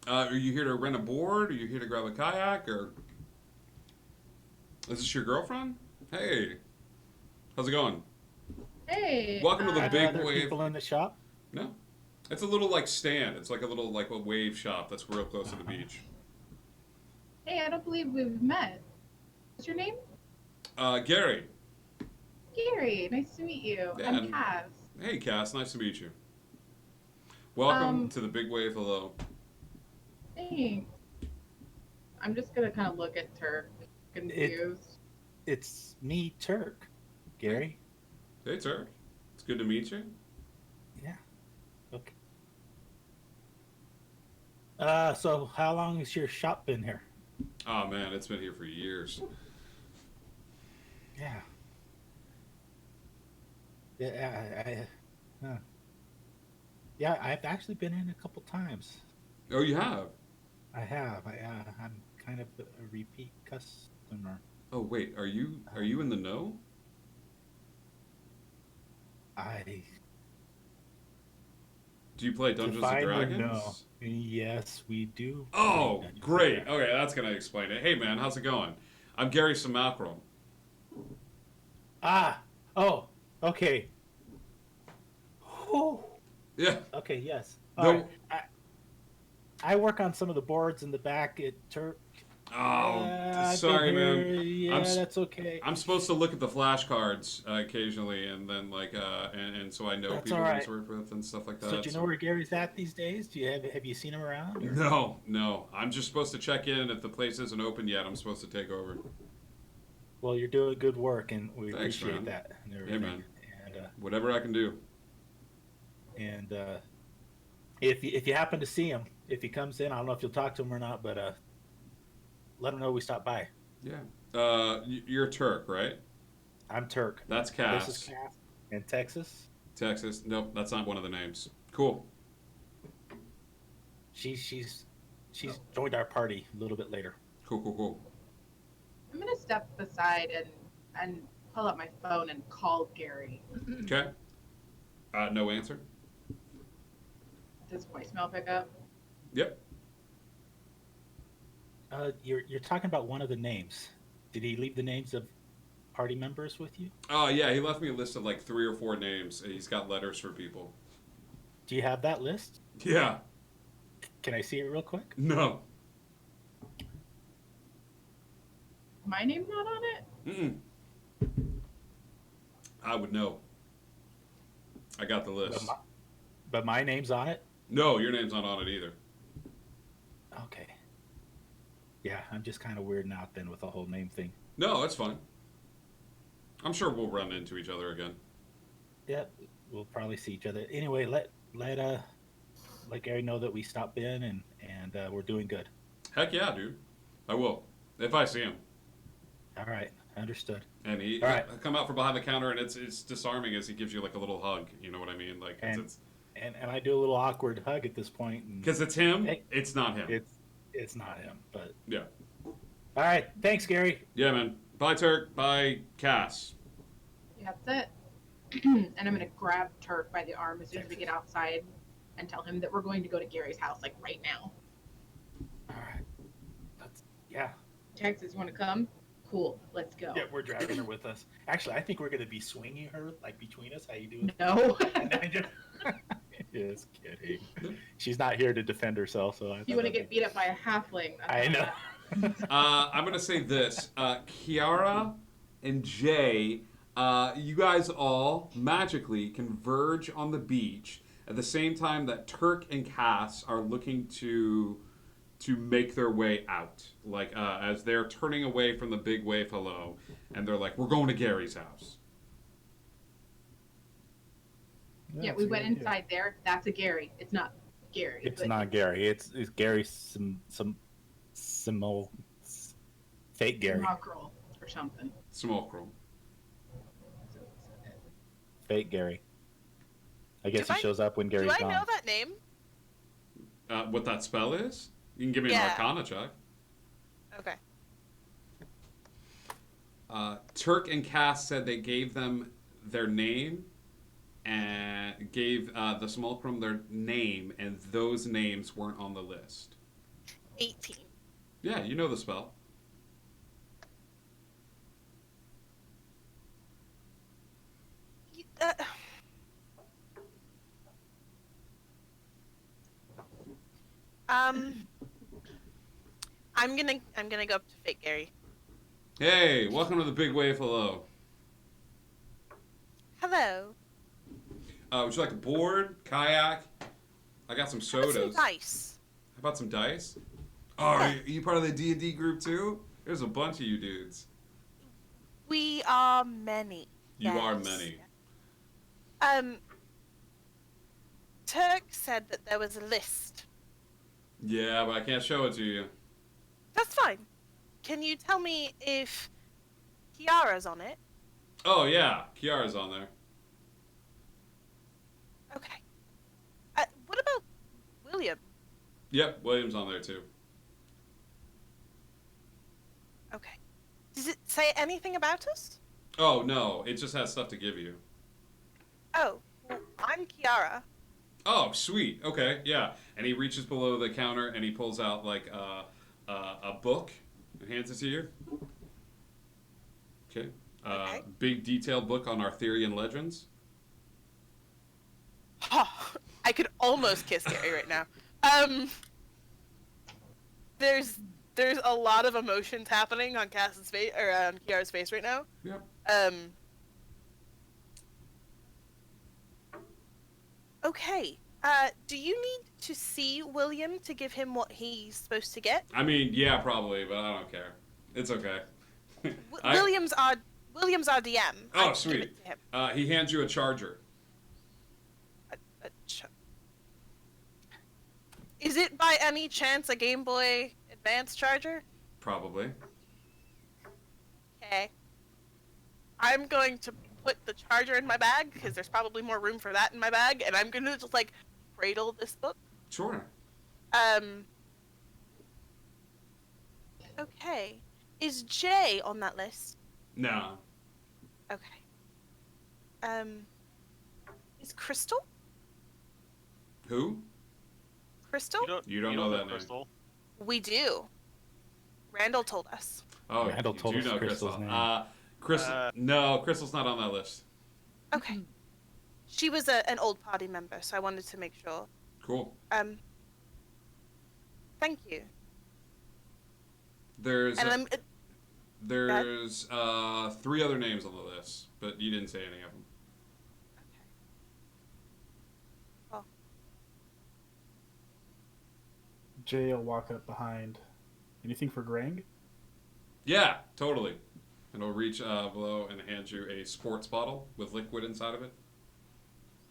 Are you here to rent a board? Are you here to grab a kayak? Or is this your girlfriend? Hey, how's it going? Hey. Welcome to the Big Other Wave. people in the shop? No. It's a little like stand. It's like a little like a wave shop that's real close to the beach. Hey, I don't believe we've met. What's your name? Gary. Gary. Nice to meet you. Yeah, I'm and- Kaz. Hey, Cass. Nice to meet you. Welcome Um, to the Big Wave. Hello. Thanks. I'm just gonna kind of look at Turk, confused. It's me, Turk. Gary. Hey, Turk. It's good to meet you. Yeah. Okay. So how long has your shop been here? Oh man, it's been here for years. Yeah. Yeah, huh. Yeah, I've actually been in a couple times. Oh, you have? I have. I'm kind of a repeat customer. Oh wait, are you in the know? I Do you play Dungeons and define the Dragons? no. Yes, we do. play Oh, Dungeons and great. Dragons. Okay, that's gonna explain it. Hey man, how's it going? I'm Gary Simacrum. Ah. Oh. Okay. Whew. Yeah. Okay. Yes. No. All right. I work on some of the boards in the back at Turk. Oh, I've sorry, been man. here. Yeah, that's okay. I'm supposed to look at the flashcards occasionally, and then like, and so I know That's people all right. he's worked with and stuff like that. So do you know where Gary's at these days? Do you have you seen him around? Or? No. I'm just supposed to check in. If the place isn't open yet, I'm supposed to take over. Well, you're doing good work, and we Thanks, appreciate man. that. And Hey, everything. man. And Whatever I can do. if you happen to see him, if he comes in, I don't know if you'll talk to him or not, but let him know we stopped by. Yeah. You're Turk, right? I'm Turk. That's Cass. This is Cass. In Texas. Texas. Nope, that's not one of the names. Cool. She's joined our party a little bit later. Cool. I'm gonna step aside and pull up my phone and call Gary. Okay. No answer. Does voicemail pick up? Yep. You're talking about one of the names. Did he leave the names of party members with you? Oh yeah, he left me a list of like 3 or 4 names. He's got letters for people. Do you have that list? Yeah. Can I see it real quick? No. My name's not on it? Mm-mm. I would know. I got the list. But my name's on it? No, your name's not on it either. Okay. Yeah, I'm just kind of weirding out then with the whole name thing. No, that's fine. I'm sure we'll run into each other again. Yeah, we'll probably see each other. Anyway, let Gary know that we stopped in and we're doing good. Heck yeah, dude. I will. If I see him. All right, understood. And he'll come out from behind the counter, and it's disarming as he gives you like a little hug. You know what I mean? Like it's and I do a little awkward hug at this point. Because it's him. It's not him. It's not him, but yeah. All right, thanks, Gary. Yeah, man. Bye, Turk. Bye, Cass. Yeah, that's it. And I'm gonna grab Turk by the arm as soon as we get outside and tell him that we're going to go to Gary's house like right now. All right. Yeah. Texas, want to come? Cool, let's go. Yeah, we're dragging her with us. Actually, I think we're going to be swinging her like between us. How you doing? No. Just kidding. She's not here to defend herself, so You want to get beat up by a halfling? I know. I'm gonna say this: Kiara and Jay, you guys all magically converge on the beach at the same time that Turk and Cass are looking to make their way out. Like as they're turning away from the big wave hello, and they're like, "We're going to Gary's house." Yeah, we went inside there. That's a Gary. It's not Gary. It's not Gary. It's Gary some fake Gary. Smockerel or something. Smockerel. Fake Gary. I guess he shows up when Gary's gone. Do I know that name? What that spell is? You can give me an Arcana check. Okay. Turk and Cass said they gave them their name and gave the Smolcrum their name, and those names weren't on the list. 18. Yeah, you know the spell. I'm gonna go up to fake Gary. Hey, welcome to the Big Wave. Hello. Hello. Would you like a board, kayak? I got some How about sodas. some dice? How about some dice? Oh, are you part of the D&D group too? There's a bunch of you dudes. We are many. You are yes. many. Turk said that there was a list. Yeah, but I can't show it to you. That's fine. Can you tell me if Kiara's on it? Oh yeah, Kiara's on there. Okay. What about William? Yep, William's on there too. Okay. Does it say anything about us? Oh no, it just has stuff to give you. Oh, well, I'm Kiara. Oh, sweet. Okay, yeah. And he reaches below the counter and he pulls out like a book and hands it to you. Okay. Okay. Big detailed book on Arthurian legends. I could almost kiss Gary right now. There's a lot of emotions happening on Cass's face or on Kiara's face right now. Yep. Okay. Do you need to see William to give him what he's supposed to get? I mean, yeah, probably, but I don't care. It's okay. William's our DM. Oh, I'd sweet. Give it to him. He hands you a charger. Is it by any chance a Game Boy Advance charger? Probably. Okay. I'm going to put the charger in my bag because there's probably more room for that in my bag, and I'm gonna just like cradle this book. Sure. Okay. Is Jay on that list? No. Okay. Is Crystal? Who? Crystal? You don't know that name. Crystal. We do. Randall told us. Oh, Randall you told do us know Crystal's Crystal. name. Crystal. No, Crystal's not on that list. Okay. She was an old party member, so I wanted to make sure. Cool. Thank you. There's And there's 3 other names on the list, but you didn't say any of them. Jay will walk up behind. Anything for Grang? Yeah, totally. And he'll reach below and hand you a sports bottle with liquid inside of it.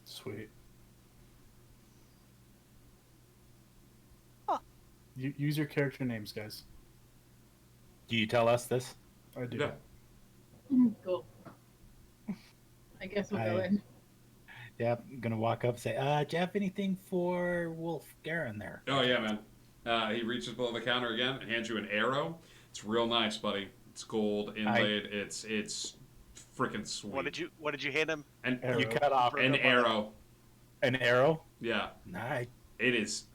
Sweet. Oh. Use your character names, guys. Do you tell us this? I do. Yeah. Cool. I guess we'll go in. Yeah, I'm gonna walk up and say, do you have anything for Wolf Garen there? Oh yeah, man. He reaches below the counter again and hands you an arrow. It's real nice, buddy. It's gold inlaid. It's freaking sweet. What did you hand him? An Arrow. You cut off An arrow. an arrow? Yeah. Nice. It is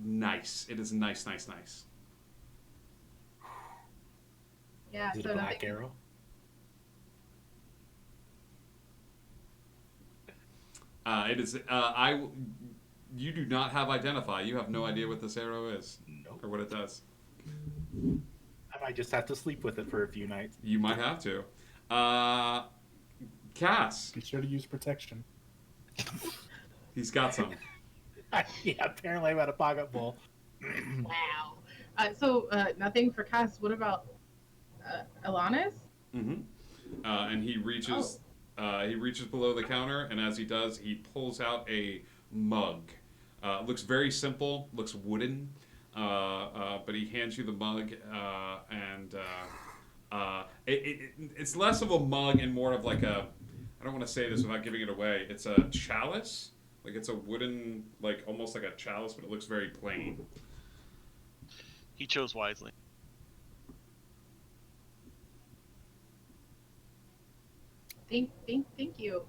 nice. It is nice. Yeah, Is it so a black nothing. arrow? It is. You do not have identify. You have no idea what this arrow is Nope. or what it does. I might just have to sleep with it for a few nights. You might have to. Cass. Be sure to use protection. He's got some. Yeah, apparently I'm at a pocket full. Wow. So nothing for Cass. What about Alanis? Mm-hmm. And he reaches. He reaches below the counter, and as he does, he pulls out a mug. Looks very simple. Looks wooden. But he hands you the mug, and it's less of a mug and more of like a. I don't want to say this without giving it away. It's a chalice. Like it's a wooden, like almost like a chalice, but it looks very plain. He chose wisely. Thank you.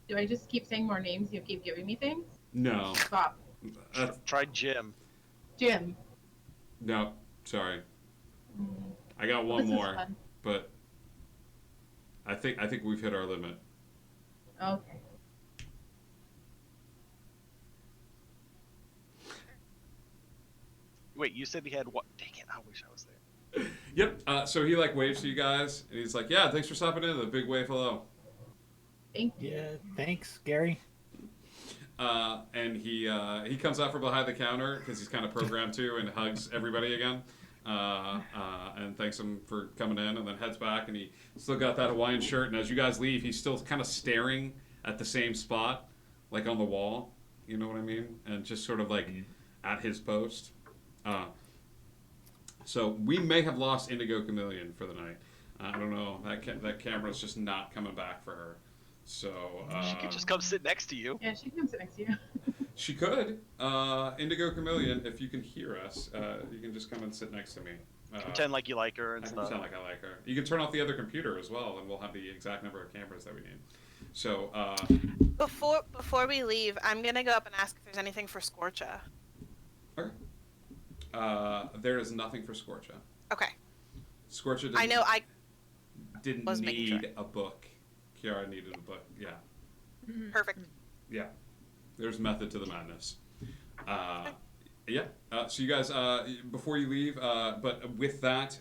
Do I just keep saying more names? You keep giving me things? No. Stop. Try Jim. Jim. No. Sorry. Mm. I got Well, one this is more, fun. but I think we've hit our limit. Okay. Wait, you said he had what? Dang it! I wish I was there. Yep. So he like waves to you guys, and he's like, "Yeah, thanks for stopping in. The big wave, hello." Thank you. Yeah, thanks, Gary. And he comes out from behind the counter because he's kind of programmed to, and hugs everybody again. And thanks him for coming in, and then heads back, and he still got that Hawaiian shirt. And as you guys leave, he's still kind of staring at the same spot, like on the wall. You know what I mean? And just sort of like at his post. So we may have lost Indigo Chameleon for the night. I don't know. That camera's just not coming back for her. So She could just come sit next to you. Yeah, she can sit next to you. she could. Indigo Chameleon, if you can hear us, you can just come and sit next to me. Pretend like you like her and I can stuff. pretend like I like her. You can turn off the other computer as well, and we'll have the exact number of cameras that we need. So Before we leave, I'm gonna go up and ask if there's anything for Scorcha. okay. There is nothing for Scorcha. Okay. Scorcha I know I didn't was making need a book. Kiara needed a book. Yeah. perfect. Yeah. There's method to the madness. Yeah. So you guys, before you leave, but with that,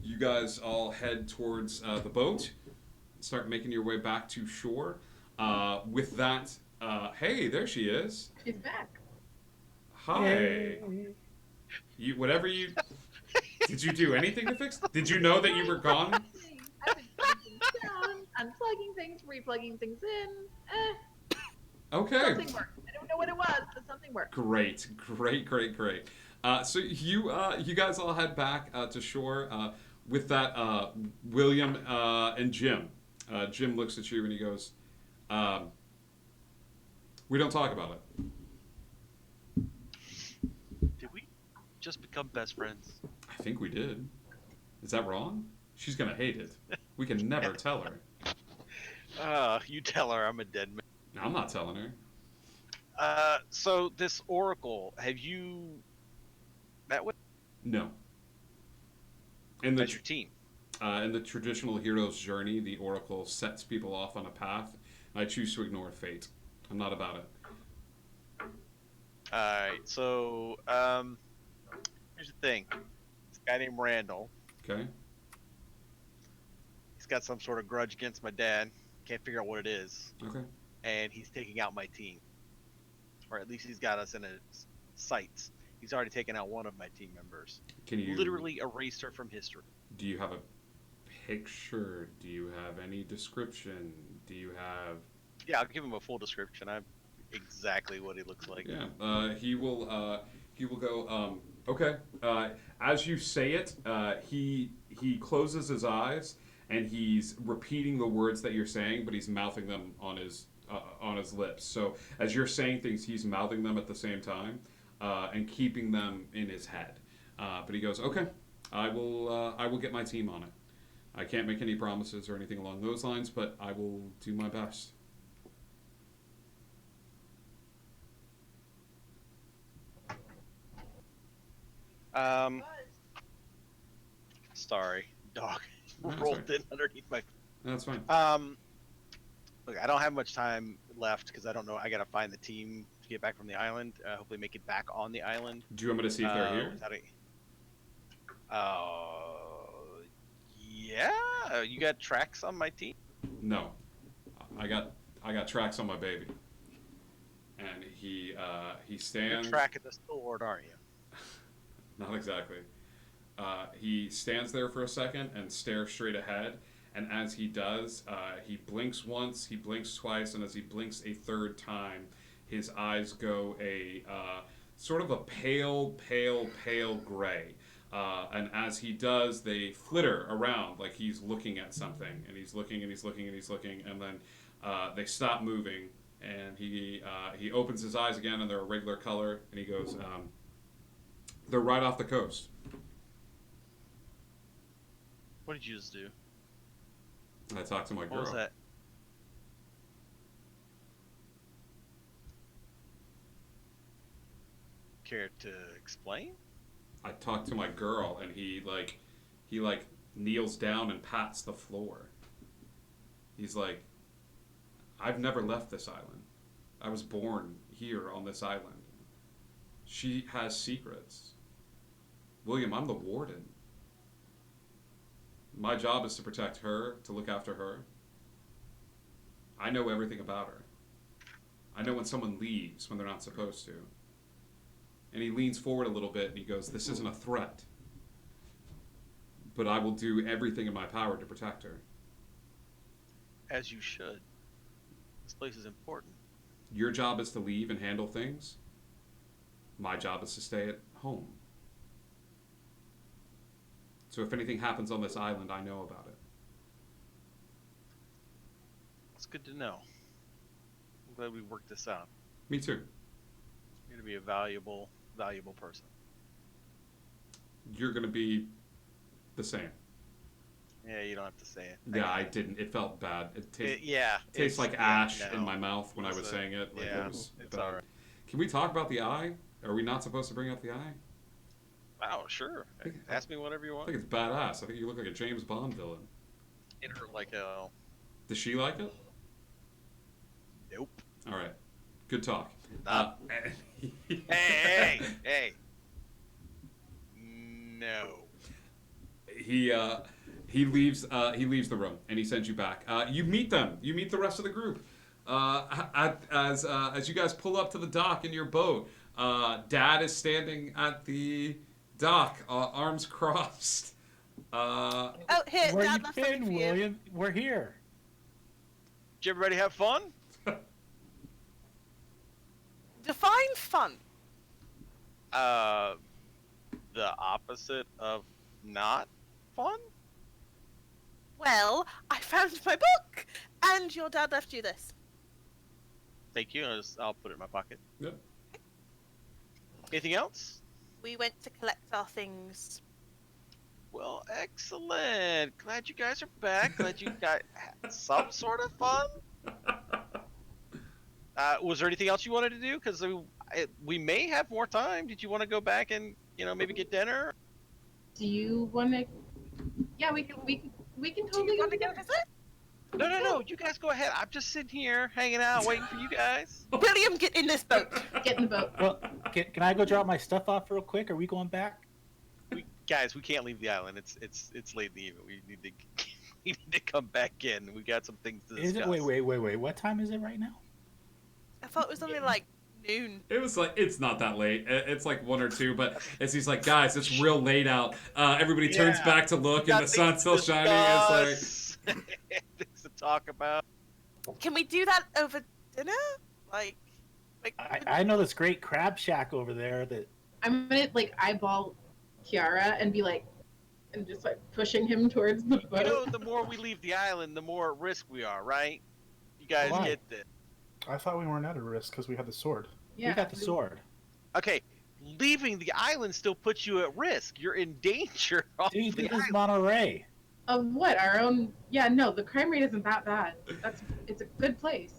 you guys all head towards the boat. Start making your way back to shore. With that, hey, there she is. She's back. Hi. You, whatever you. Did you do anything to fix? Did you know that you were gone? I've been putting things down, unplugging things, replugging things in. Okay. Something worked. I don't know what it was, but something worked. Great. So you guys all head back to shore. With that, William and Jim. Jim looks at you and he goes, "We don't talk about it." Did we just become best friends? I think we did. Is that wrong? She's gonna hate it. We can never tell her. You tell her I'm a dead man. I'm not telling her. So this oracle, have you met with No. In the as your team? in the traditional hero's journey, the oracle sets people off on a path. I choose to ignore fate. I'm not about it. Alright, so here's the thing. This guy named Randall, Okay. he's got some sort of grudge against my dad. Can't figure out what it is. Okay. And he's taking out my team. Or at least he's got us in his sights. He's already taken out one of my team members. Can you Literally erased her from history. Do you have a picture? Do you have any description? Do you have? Yeah, I'll give him a full description. I'm exactly what he looks like. Yeah. He will go. Okay. As you say it, he closes his eyes and he's repeating the words that you're saying, but he's mouthing them on his lips. So as you're saying things, he's mouthing them at the same time and keeping them in his head. But he goes, "Okay, I will get my team on it. I can't make any promises or anything along those lines, but I will do my best." Sorry, dog No, that's rolled all right. in underneath my. That's fine. Look, I don't have much time left because I don't know. I gotta find the team to get back from the island. Hopefully, make it back on the island. Do you want me to see if they're here? without yeah. You got tracks on my team? No, I got tracks on my baby, and he You're stands. tracking the sword, aren't you? Not exactly. He stands there for a second and stares straight ahead. And as he does, he blinks once, he blinks twice, and as he blinks a third time, his eyes go a sort of a pale gray. And as he does, they flitter around like he's looking at something, and he's looking and he's looking and he's looking, and then they stop moving, and he opens his eyes again, and they're a regular color, and he goes, "They're right off the coast." What did you just do? I talked to my girl. What was that? Care to explain? I talked to my girl, and he kneels down and pats the floor. He's like, "I've never left this island. I was born here on this island. She has secrets. William, I'm the warden. My job is to protect her, to look after her. I know everything about her. I know when someone leaves when they're not supposed to. And he leans forward a little bit and he goes, "This isn't a threat. But I will do everything in my power to protect her. As you should. This place is important. Your job is to leave and handle things. My job is to stay at home. So if anything happens on this island, I know about it." It's good to know. I'm glad we worked this out. Me too. You're going to be a valuable person. You're going to be the same. Yeah, you don't have to say it. Yeah, I didn't. It felt bad. It tastes like it's- ash no. in my mouth when I was It's saying it. Like, yeah, it was it's bad. alright. Can we talk about the eye? Are we not supposed to bring up the eye? Wow, sure. Ask me whatever you I want. think it's badass. I think you look like a James Bond villain. Hit her like a... Does she like it? Nope. All right. Good talk. Not- Hey! No. He leaves the room and he sends you back. You meet them. You meet the rest of the group. As you guys pull up to the dock in your boat, Dad is standing at the dock, arms crossed. Oh, here, Where Dad you left something been, for you. William? We're here. Did everybody have fun? Define fun. The opposite of not fun? Well, I found my book, and your dad left you this. Thank you. I'll put it in my pocket. Yep. Anything else? We went to collect our things. Well, excellent. Glad you guys are back. Glad you got some sort of fun. Was there anything else you wanted to do? Because we may have more time. Did you want to go back and maybe get dinner? Do you want to? Yeah, we can Do totally you go want to go together. visit? No. You guys go ahead. I'm just sitting here hanging out, waiting for you guys. William, get in this boat. Get in the boat. Well, can I go drop my stuff off real quick? Are we going back? Guys, we can't leave the island. It's late in the evening. We need to come back in. We got some things to discuss. Is it? Wait. What time is it right now? I thought it was only like noon. It was like, it's not that late. It's like 1 or 2, but as he's like, "Guys, it's real late out." Everybody turns Yeah. back to look, and the sun's still shining. It's like, things to talk about. Can we do that over dinner? Like I know this great crab shack over there that. I'm gonna eyeball Kiara and be like, and just pushing him towards the boat. The more we leave the island, the more at risk we are, right? You guys Why? get this. I thought we weren't at a risk because we had the sword. Yeah, We got the sword. Okay, leaving the island still puts you at risk. You're in danger off Dude, the this is island. Monterey. Of what? Our own? Yeah, no, the crime rate isn't that bad. It's a good place.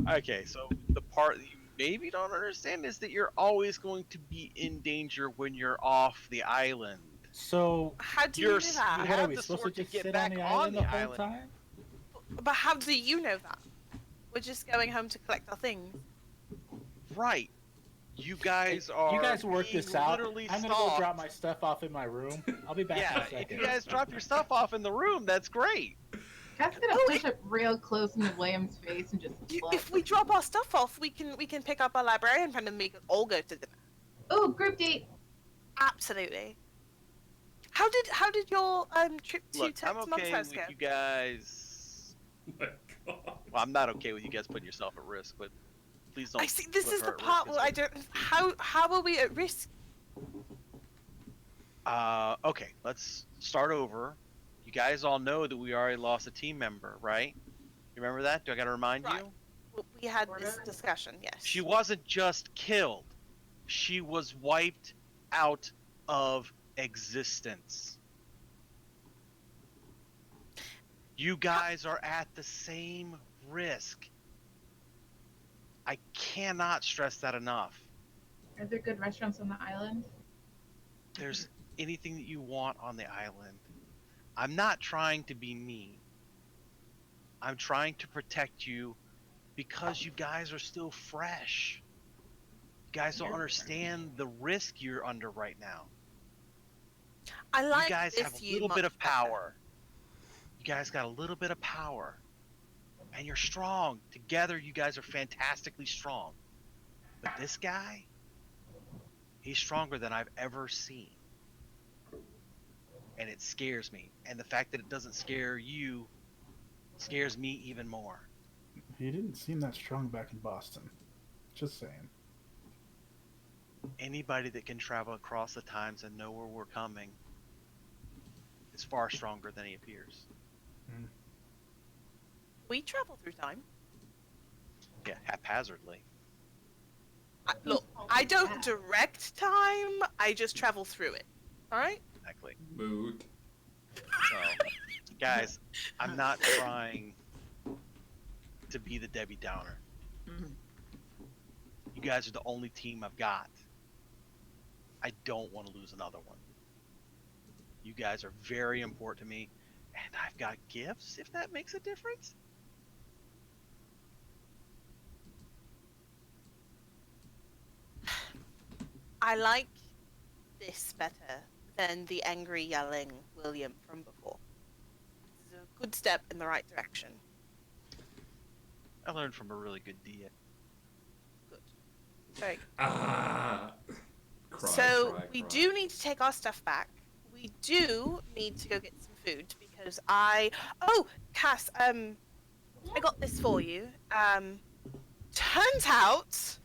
Okay, so the part that you maybe don't understand is that you're always going to be in danger when you're off the island. So, how do you know that? what have are we the supposed to sword to just get sit back on the on island the the whole island. time? But how do you know that? We're just going home to collect our things. Right. You guys are. You guys work being this out. literally I'm gonna stalked. go drop my stuff off in my room. I'll be back in Yeah, a if second. you guys drop your stuff off in the room, that's great. Cat's gonna push up real close into William's face and just. If we drop our stuff off, we can pick up our librarian friend and we can all go to dinner. Oh, group date. Absolutely. How did your trip to Look, I'm Texas okay Montrose with go? you guys. oh my God. Well, I'm not okay with you guys putting yourself at risk, but please don't. I see. This put is her the at part risk where as I don't. How are we at risk? well. Okay, let's start over. You guys all know that we already lost a team member, right? You remember that? Do I got to remind Right. you? Well, we had this discussion. Yes. She wasn't just killed; she was wiped out of existence. You guys are at the same risk. I cannot stress that enough. Are there good restaurants on the island? There's anything that you want on the island. I'm not trying to be mean. I'm trying to protect you because you guys are still fresh. You guys don't understand the risk you're under right now. I like you guys this have a view little bit much of better. power. You guys got a little bit of power. And you're strong. Together, you guys are fantastically strong. But this guy, he's stronger than I've ever seen. And it scares me. And the fact that it doesn't scare you scares me even more. He didn't seem that strong back in Boston. Just saying. Anybody that can travel across the times and know where we're coming is far stronger than he appears. We travel through time. Yeah, haphazardly. Look, I don't direct time. I just travel through it. All right. Exactly. Moot. So, guys, I'm not trying to be the Debbie Downer. You guys are the only team I've got. I don't want to lose another one. You guys are very important to me, and I've got gifts, if that makes a difference. I like this better than the angry yelling William from before. This is a good step in the right direction. I learned from a really good DA. Good. Very good. Cry, So cry, we cry. do need to take our stuff back. We do need to go get some food because oh, Cass, I got this for you. Turns out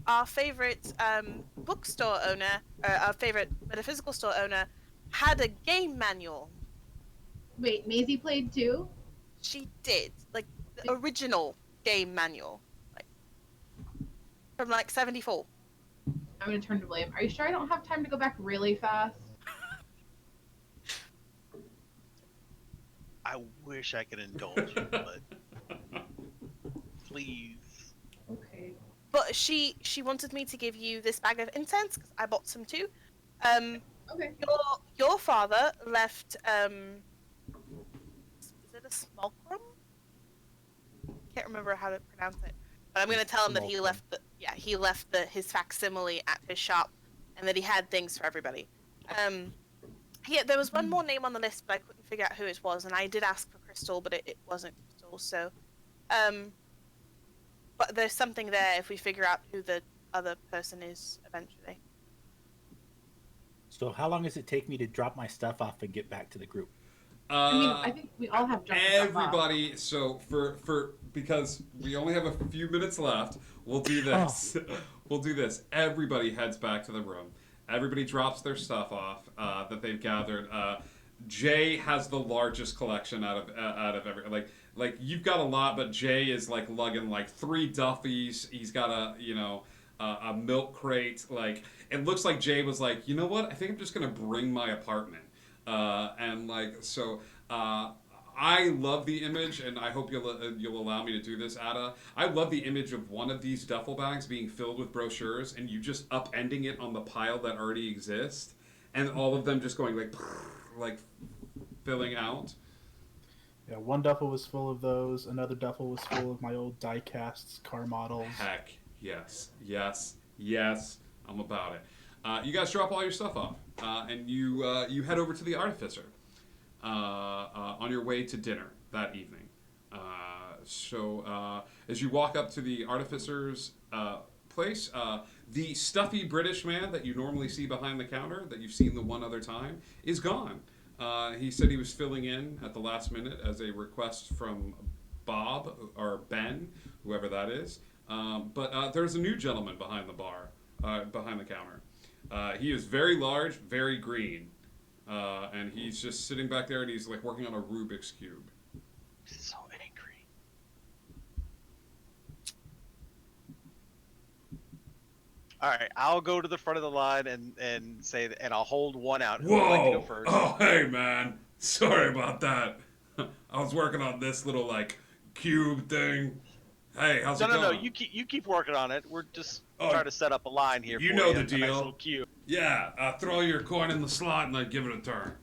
our favorite bookstore owner, our favorite metaphysical store owner, had a game manual. Wait, Maisie played too? She did, like the original game manual, like from like '74. I'm gonna turn to William. Are you sure I don't have time to go back really fast? I wish I could indulge you, but please. Okay. But she wanted me to give you this bag of incense because I bought some too. Okay. Your father left is it a smulcrum? Can't remember how to pronounce it. But I'm gonna tell him that he left his facsimile at his shop and that he had things for everybody. There was one more name on the list, but I couldn't figure out who it was, and I did ask for Crystal, but it wasn't Crystal, so but there's something there if we figure out who the other person is eventually. So how long does it take me to drop my stuff off and get back to the group? I mean, I think we all have dropped stuff off. Everybody, so for because we only have a few minutes left, we'll do this. We'll do this. Everybody heads back to the room. Everybody drops their stuff off that they've gathered. Jay has the largest collection out of every like you've got a lot, but Jay is like lugging like 3 duffies. He's got a milk crate. Like it looks like Jay was like, you know what? I think I'm just gonna bring my apartment. And like so. I love the image, and I hope you'll allow me to do this, Ada. I love the image of one of these duffel bags being filled with brochures, and you just upending it on the pile that already exists, and all of them just going like filling out. Yeah, one duffel was full of those. Another duffel was full of my old die-casts, car models. Heck, yes. I'm about it. You guys drop all your stuff off, and you head over to the Artificer. On your way to dinner that evening. So as you walk up to the Artificer's place, the stuffy British man that you normally see behind the counter, that you've seen the one other time, is gone. He said he was filling in at the last minute as a request from Bob, or Ben, whoever that is. But there's a new gentleman behind the bar, behind the counter. He is very large, very green. And he's just sitting back there and he's like working on a Rubik's Cube. So angry. Alright, I'll go to the front of the line and say that, and I'll hold one out. Who would like to go first? Oh, hey, man. Sorry about that. I was working on this little, like, cube thing. Hey, how's it going? No, you keep working on it. We're just trying to set up a line here for you know the a deal. nice little cube. Yeah, throw your coin in the slot and then give it a turn.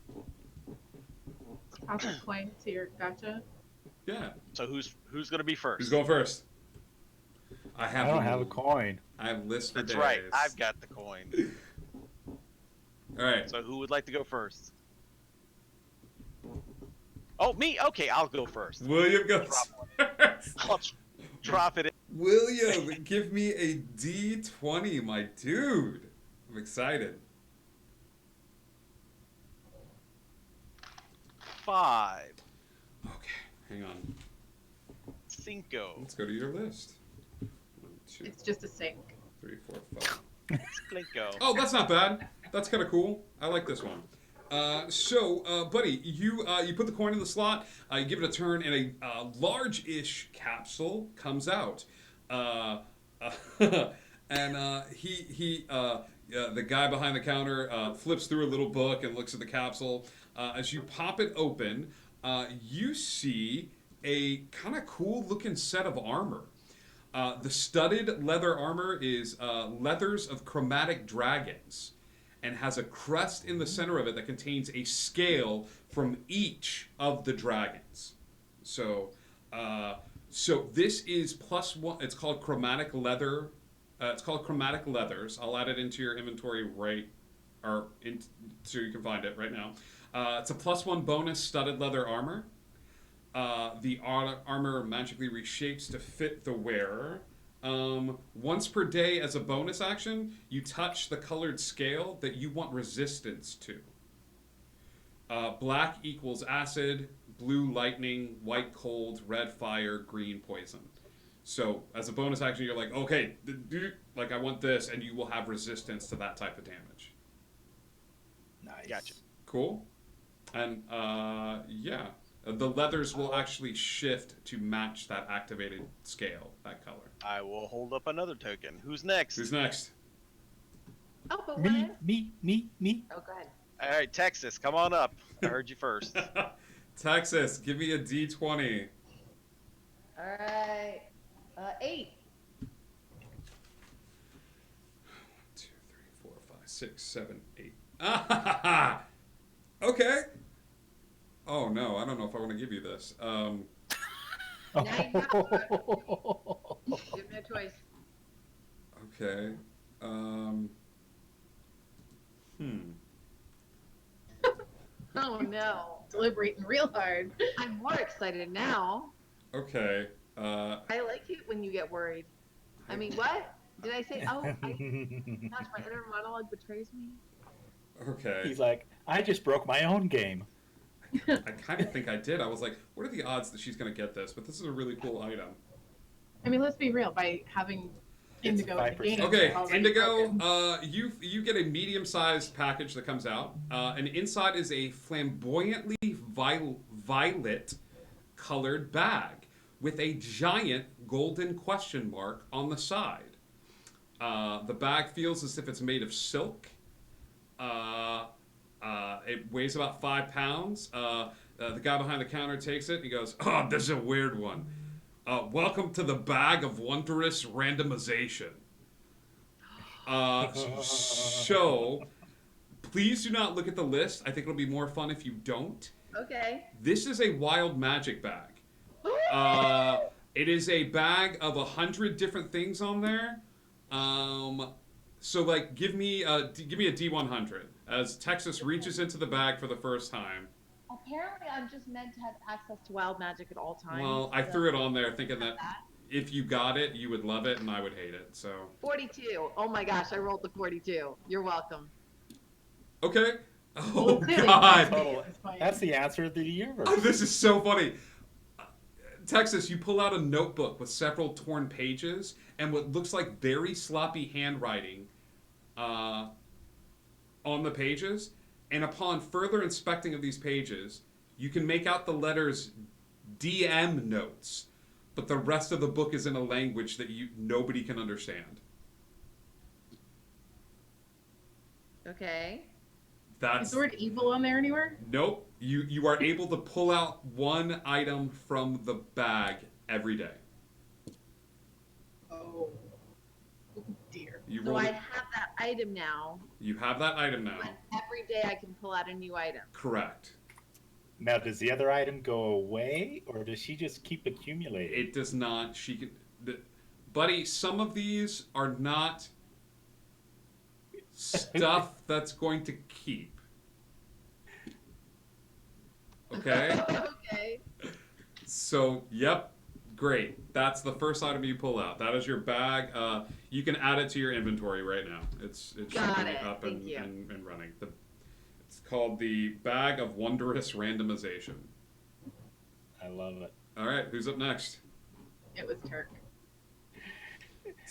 Toss a coin to your gotcha. Yeah. So who's gonna be first? Who's going first? I don't have a coin. I have lists for That's days. right. I've got the coin. All right. So who would like to go first? Oh, me? Okay, I'll go first. William goes. I'll drop it in. William, give me a D20, my dude. I'm excited. 5. Okay, hang on. Cinco. Let's go to your list. 1, 2, It's just a sink. 3, 4, 5. Splinko. Oh, that's not bad. That's kind of cool. I like this one. Buddy, you put the coin in the slot. You give it a turn, and a large-ish capsule comes out. The guy behind the counter flips through a little book and looks at the capsule. As you pop it open, you see a kind of cool-looking set of armor. The studded leather armor is leathers of chromatic dragons and has a crest in the center of it that contains a scale from each of the dragons. So this is +1. It's called chromatic leather. It's called chromatic leathers. I'll add it into your inventory so you can find it right now. It's a +1 bonus studded leather armor. The armor magically reshapes to fit the wearer. Once per day as a bonus action, you touch the colored scale that you want resistance to. Black equals acid, blue lightning, white cold, red fire, green poison. So as a bonus action, you're like, okay, like I want this, and you will have resistance to that type of damage. Nice. Gotcha. Cool. And yeah. The leathers will actually shift to match that activated scale, that color. I will hold up another token. Who's next? Who's next? Oh, but Me, what? me. Oh, go ahead. All right, Texas, come on up. I heard you first. Texas, give me a D20. All right. 8. 1, 2, 3, 4, 5, 6, 7, 8. Ah, okay. Oh no, I don't know if I want to give you this. Now you have to. Give me a choice. Okay. Oh no. Deliberating real hard. I'm more excited now. Okay. I like it when you get worried. I mean, what? Did I say? Oh, gosh, my inner monologue betrays me. Okay. He's like, I just broke my own game. I kind of think I did. I was like, what are the odds that she's going to get this? But this is a really cool item. I mean, let's be real. By having Indigo in the 5%. game, Okay, it's already Indigo, broken. you get a medium-sized package that comes out, and inside is a flamboyantly violet-colored bag with a giant golden question mark on the side. The bag feels as if it's made of silk. It weighs about 5 pounds. The guy behind the counter takes it and he goes, "Oh, this is a weird one. Welcome to the bag of wondrous randomization. So, please do not look at the list. I think it'll be more fun if you don't. Okay. This is a wild magic bag. It is a bag of 100 different things on there. So, like, give me a D100 as Texas reaches into the bag for the first time. Apparently, I'm just meant to have access to wild magic at all times. Well, I threw it on there thinking that if you got it, you would love it, and I would hate it. So 42. Oh my gosh, I rolled the 42. You're welcome. okay. Oh Well, clearly, God, Total. That's the answer of the universe. oh, this is so funny. Texas, you pull out a notebook with several torn pages and what looks like very sloppy handwriting on the pages. And upon further inspecting of these pages, you can make out the letters DM notes, but the rest of the book is in a language that nobody can understand. Okay. Is That's the word evil on there anywhere? nope. You are able to pull out one item from the bag every day. Oh, dear. You So roll I it. have that item now. You have that item now. But every day I can pull out a new item. Correct. Now, does the other item go away, or does she just keep accumulating? It does not. She can, buddy. Some of these are not stuff that's going to keep. Okay. Okay. So, yep, great. That's the first item you pull out. That is your bag. You can add it to your inventory right now. It should Got be it. up Thank you. and running. It's called the Bag of Wondrous Randomization. I love it. All right, who's up next? It was Turk.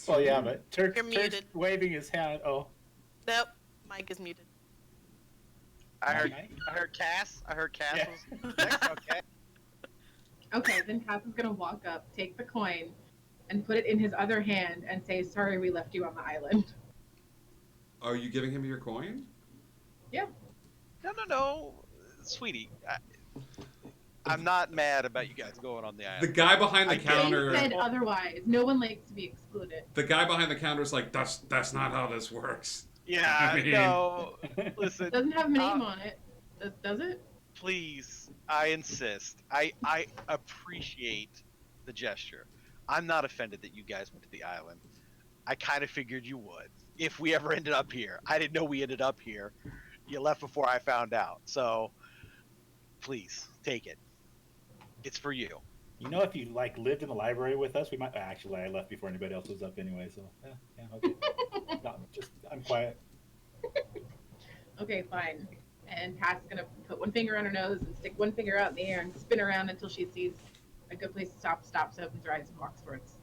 Well, yeah, but You're Turk's muted. waving his hand. Oh, Nope. Mike is muted. I heard Mike? Cass. I heard Cass Yeah. was next. Okay. Okay, then Cass is gonna walk up, take the coin, and put it in his other hand and say, "Sorry, we left you on the island." Are you giving him your coin? Yeah. No, sweetie. I'm not mad about you guys going on the The island. guy behind the They counter. said otherwise. No one likes to be excluded. The guy behind the counter is like, that's not how this works. Yeah, I mean- no. It Listen, doesn't have my name on it. Does it? please. I insist. I appreciate the gesture. I'm not offended that you guys went to the island. I kind of figured you would. If we ever ended up here, I didn't know we ended up here. You left before I found out. So, please take it. It's for you. you know, if you like lived in the library with us, we might. Actually, I left before anybody else was up anyway. So yeah, okay. No, I'm quiet. Okay, fine. And Pat's gonna put one finger on her nose and stick one finger out in the air and spin around until she sees a good place to stop, stops, opens her eyes, and walks towards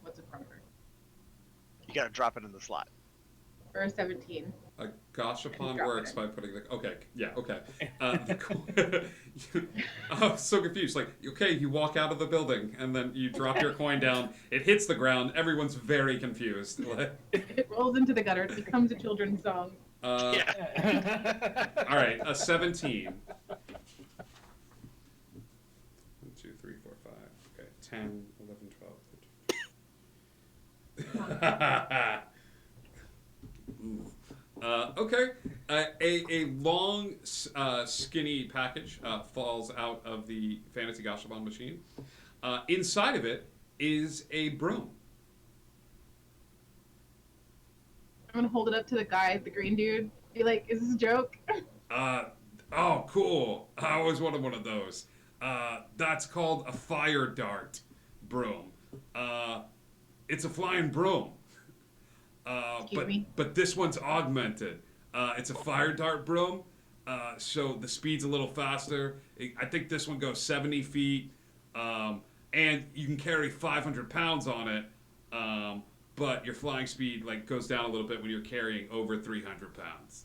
what's in front of her. You gotta drop it in the slot. For a 17. A gashapon Drop works it. by putting the. Okay, yeah, okay. I'm so confused. Like, okay, you walk out of the building and then you drop your coin down. It hits the ground. Everyone's very confused. It rolls into the gutter. It becomes a children's song. Yeah. All right, a 17. 1, 2, 3, 4, 5. Okay, 10, 11, 12, 13. Okay. A long, skinny package falls out of the Fantasy Gashapon machine. Inside of it is a broom. I'm gonna hold it up to the guy, the green dude. Be like, "Is this a joke?" Oh, cool. I always wanted one of those. That's called a fire dart broom. It's a flying broom. Excuse me? But this one's augmented. It's a fire dart broom, so the speed's a little faster. I think this one goes 70 feet, and you can carry 500 pounds on it, but your flying speed goes down a little bit when you're carrying over 300 pounds.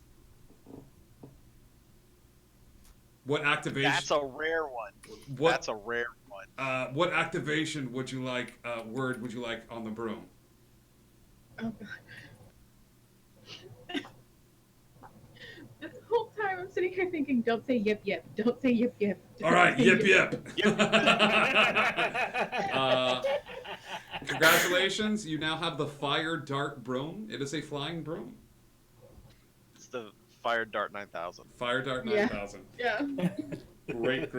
What activation? That's a rare one. What- That's a rare one. What activation would you like? Word would you like on the broom? Oh god. This whole time I'm sitting here thinking, "Don't say yip yip. Don't say yip yip." All right, yip yip. Congratulations, you now have the fire dart broom. It is a flying broom. It's the Fire Dart 9000. Fire dart Yeah. 9000. Yeah. Great.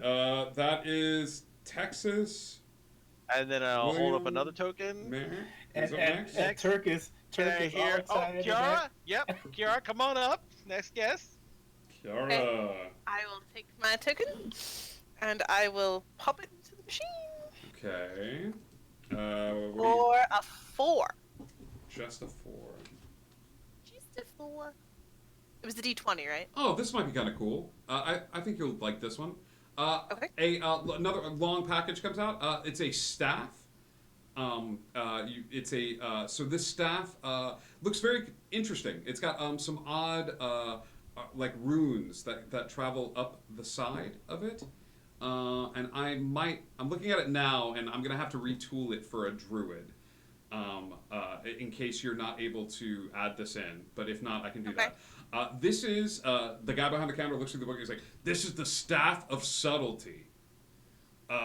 That is Texas. And then I'll hold up William another token. Mayor. And, Who's up and, next? and Turk is Can I all hear? Oh, excited. Kiara? Yep, Kiara, come on up. Next guest. Kiara. I will take my token and I will pop it into the machine Okay. What for a 4. just a 4. Just a 4. It was the D20, right? Oh, this might be kind of cool. I think you'll like this one. Okay. Another long package comes out. It's a staff. So this staff looks very interesting. It's got some odd runes that travel up the side of it. And I'm looking at it now, and I'm gonna have to retool it for a druid. In case you're not able to add this in, but if not, I can do that. This is the guy behind the counter looks through the book and he's like, "This is the Staff of Subtlety.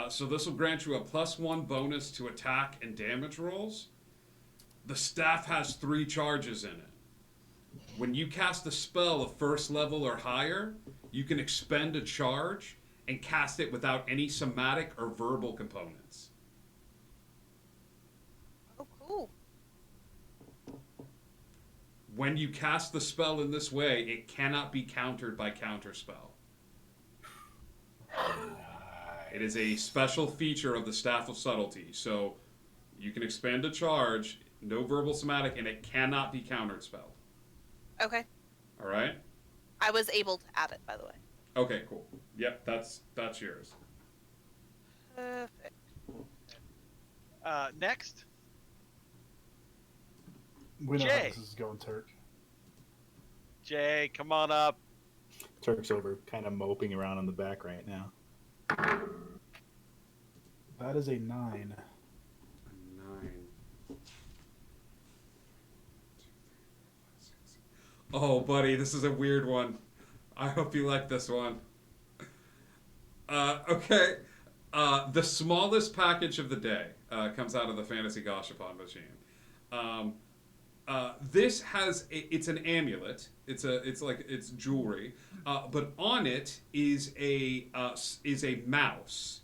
So this will grant you a +1 bonus to attack and damage rolls. The staff has 3 charges in it. When you cast a spell of 1st level or higher, you can expend a charge and cast it without any somatic or verbal components." Oh, cool. When you cast the spell in this way, it cannot be countered by counterspell. It is a special feature of the Staff of Subtlety. So you can expend a charge, no verbal somatic, and it cannot be countered spelled. Okay. All right? I was able to add it, by the way. Okay, cool. Yep, that's yours. Perfect. Next, We know how Jay. this is going, Turk. Jay, come on up. Turk's over, kind of moping around in the back right now. That is a 9. 9. Oh, buddy, this is a weird one. I hope you like this one. Okay. The smallest package of the day comes out of the Fantasy Gashapon machine. This has it's an amulet. It's jewelry, but on it is a mouse.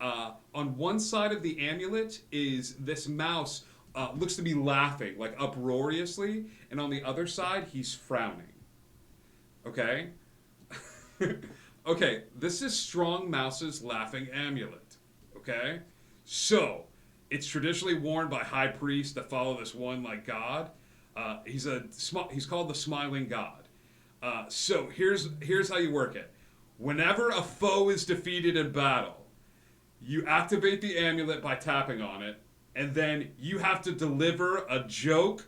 On one side of the amulet is this mouse looks to be laughing like uproariously, and on the other side he's frowning. Okay. Okay, this is Strong Mouse's laughing amulet. Okay, so it's traditionally worn by high priests that follow this one like god. He's called the Smiling God. So here's how you work it. Whenever a foe is defeated in battle, you activate the amulet by tapping on it, and then you have to deliver a joke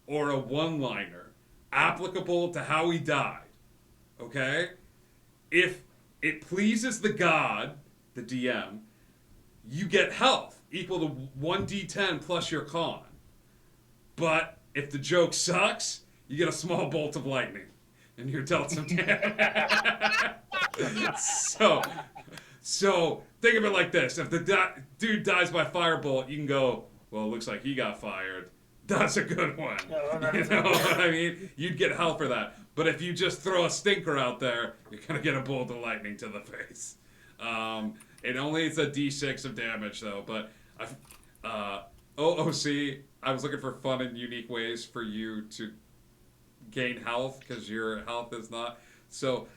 or a one-liner applicable to how he died. Okay? If it pleases the god, the DM, you get health equal to 1d10 plus your con. But if the joke sucks, you get a small bolt of lightning, and you're dealt some damage. So think of it like this: if the dude dies by firebolt, you can go, well, it looks like he got fired. That's a good one. You know what I mean? You'd get hell for that. But if you just throw a stinker out there, you're gonna get a bolt of lightning to the face. It only is a d6 of damage though. But OOC, I was looking for fun and unique ways for you to gain health because your health is not. So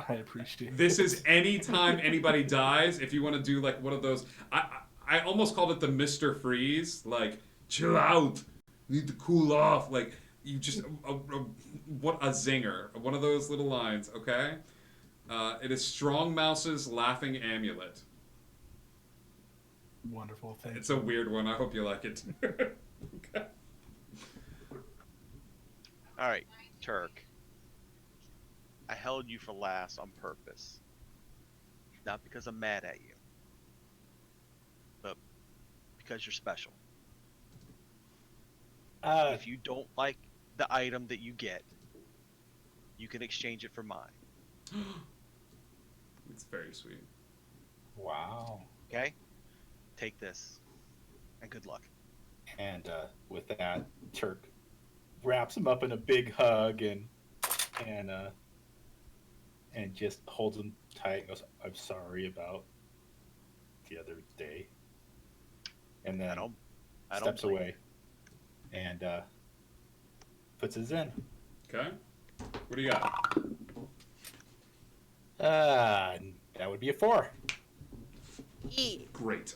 I appreciate this is anytime anybody dies. If you want to do like one of those, I almost called it the Mr. Freeze. Like, chill out, need to cool off. Like, you just what a zinger. One of those little lines. Okay. It is Strong Mouse's laughing amulet. Wonderful. Thank It's you. a weird one. I hope you like it. Okay. All right, Turk. I held you for last on purpose. Not because I'm mad at you, but because you're special. If you don't like the item that you get, you can exchange it for mine. It's very sweet. Wow. Okay? Take this, and good luck. And with that, Turk wraps him up in a big hug and just holds him tight and goes, "I'm sorry about the other day." And then I don't steps blame away and puts his in. Okay. What do you got? That would be a 4. E. Great.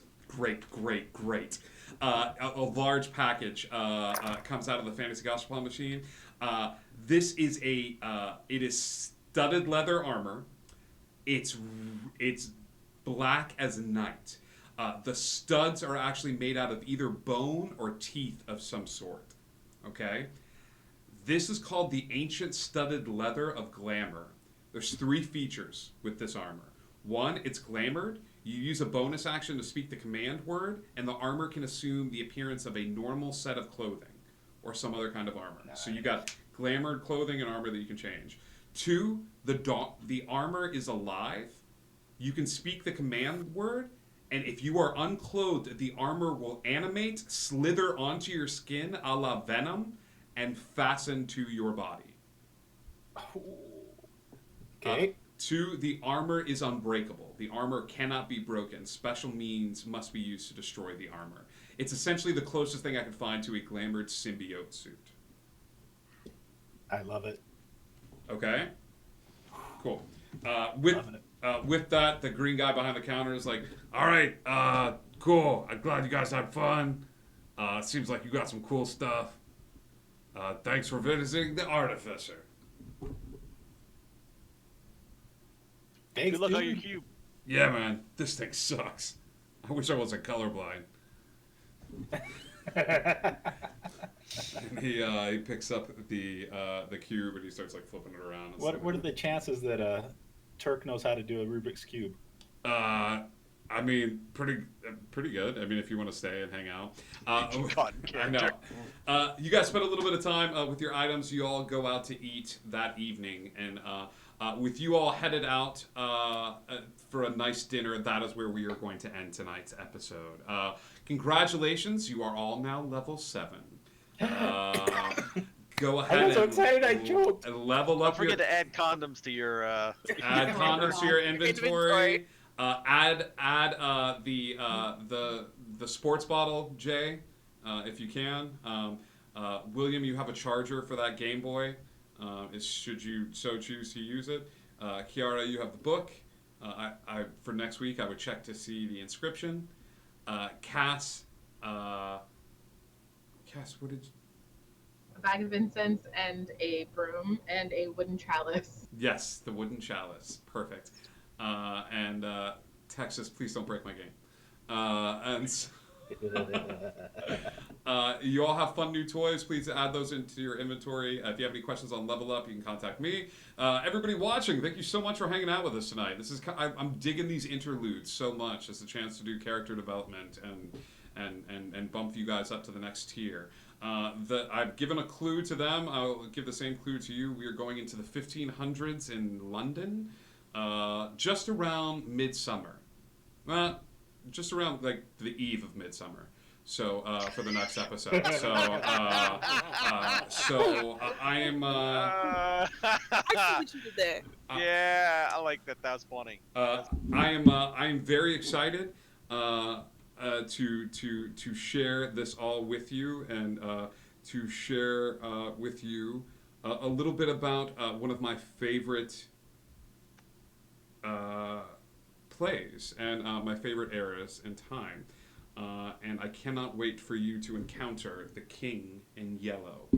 A large package comes out of the Fantasy Gospel machine. This is it is studded leather armor. It's black as night. The studs are actually made out of either bone or teeth of some sort. Okay? This is called the Ancient Studded Leather of Glamour. There's 3 features with this armor. 1, it's glamored. You use a bonus action to speak the command word, and the armor can assume the appearance of a normal set of clothing or some other kind of armor. Nice. So you got glamored clothing and armor that you can change. 2, the armor is alive. You can speak the command word, and if you are unclothed, the armor will animate, slither onto your skin a la Venom, and fasten to your body. Okay. 2, the armor is unbreakable. The armor cannot be broken. Special means must be used to destroy the armor. It's essentially the closest thing I could find to a glamored symbiote suit. I love it. Okay? Cool. with that, the green guy behind the counter is like, "All right, cool. I'm glad you guys had fun. Seems like you got some cool stuff. Thanks for visiting the Artificer." Thanks, Good luck on dude. your cube. Yeah, man, this thing sucks. I wish I wasn't colorblind. And he picks up the cube and he starts like flipping it around. And What stuff. are the chances that Turk knows how to do a Rubik's cube? I mean, pretty good. I mean, if you want to stay and hang out. God, I know. You guys spend a little bit of time with your items. You all go out to eat that evening, and with you all headed out for a nice dinner, that is where we are going to end tonight's episode. Congratulations, you are all now level 7. Go ahead. I got so and excited I choked. And level up. Don't forget to add condoms to your. Add condoms to your inventory. Add the sports bottle, Jay, if you can. William, you have a charger for that Game Boy. Should you so choose to use it. Kiara, you have the book. For next week, I would check to see the inscription. Cass, what did you... A bag of incense and a broom and a wooden chalice. Yes, the wooden chalice. Perfect. And Texas, please don't break my game. You all have fun new toys. Please add those into your inventory. If you have any questions on Level Up, you can contact me. Everybody watching, thank you so much for hanging out with us tonight. I'm digging these interludes so much as a chance to do character development and bump you guys up to the next tier. I've given a clue to them. I'll give the same clue to you. We are going into the 1500s in London, just around midsummer. Just around like the eve of midsummer. So for the next episode. So I am. I see what you did there. Yeah, I like that. That was funny. I am very excited to share this all with you and to share with you a little bit about one of my favorite plays and my favorite eras in time. And I cannot wait for you to encounter the King in Yellow.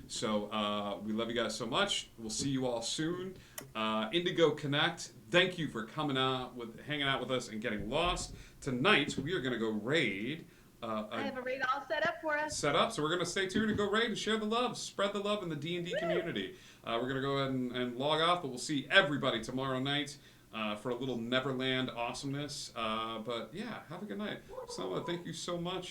So we love you guys so much. We'll see you all soon. Indigo Connect, thank you for hanging out with us and getting lost. Tonight we are going to go raid. I have a raid all set up for us. Set up, so we're going to stay tuned and go raid and share the love, spread the love in the D&D community. We're going to go ahead and log off, but we'll see everybody tomorrow night. For a little Neverland awesomeness. But yeah, have a good night. So thank you so much.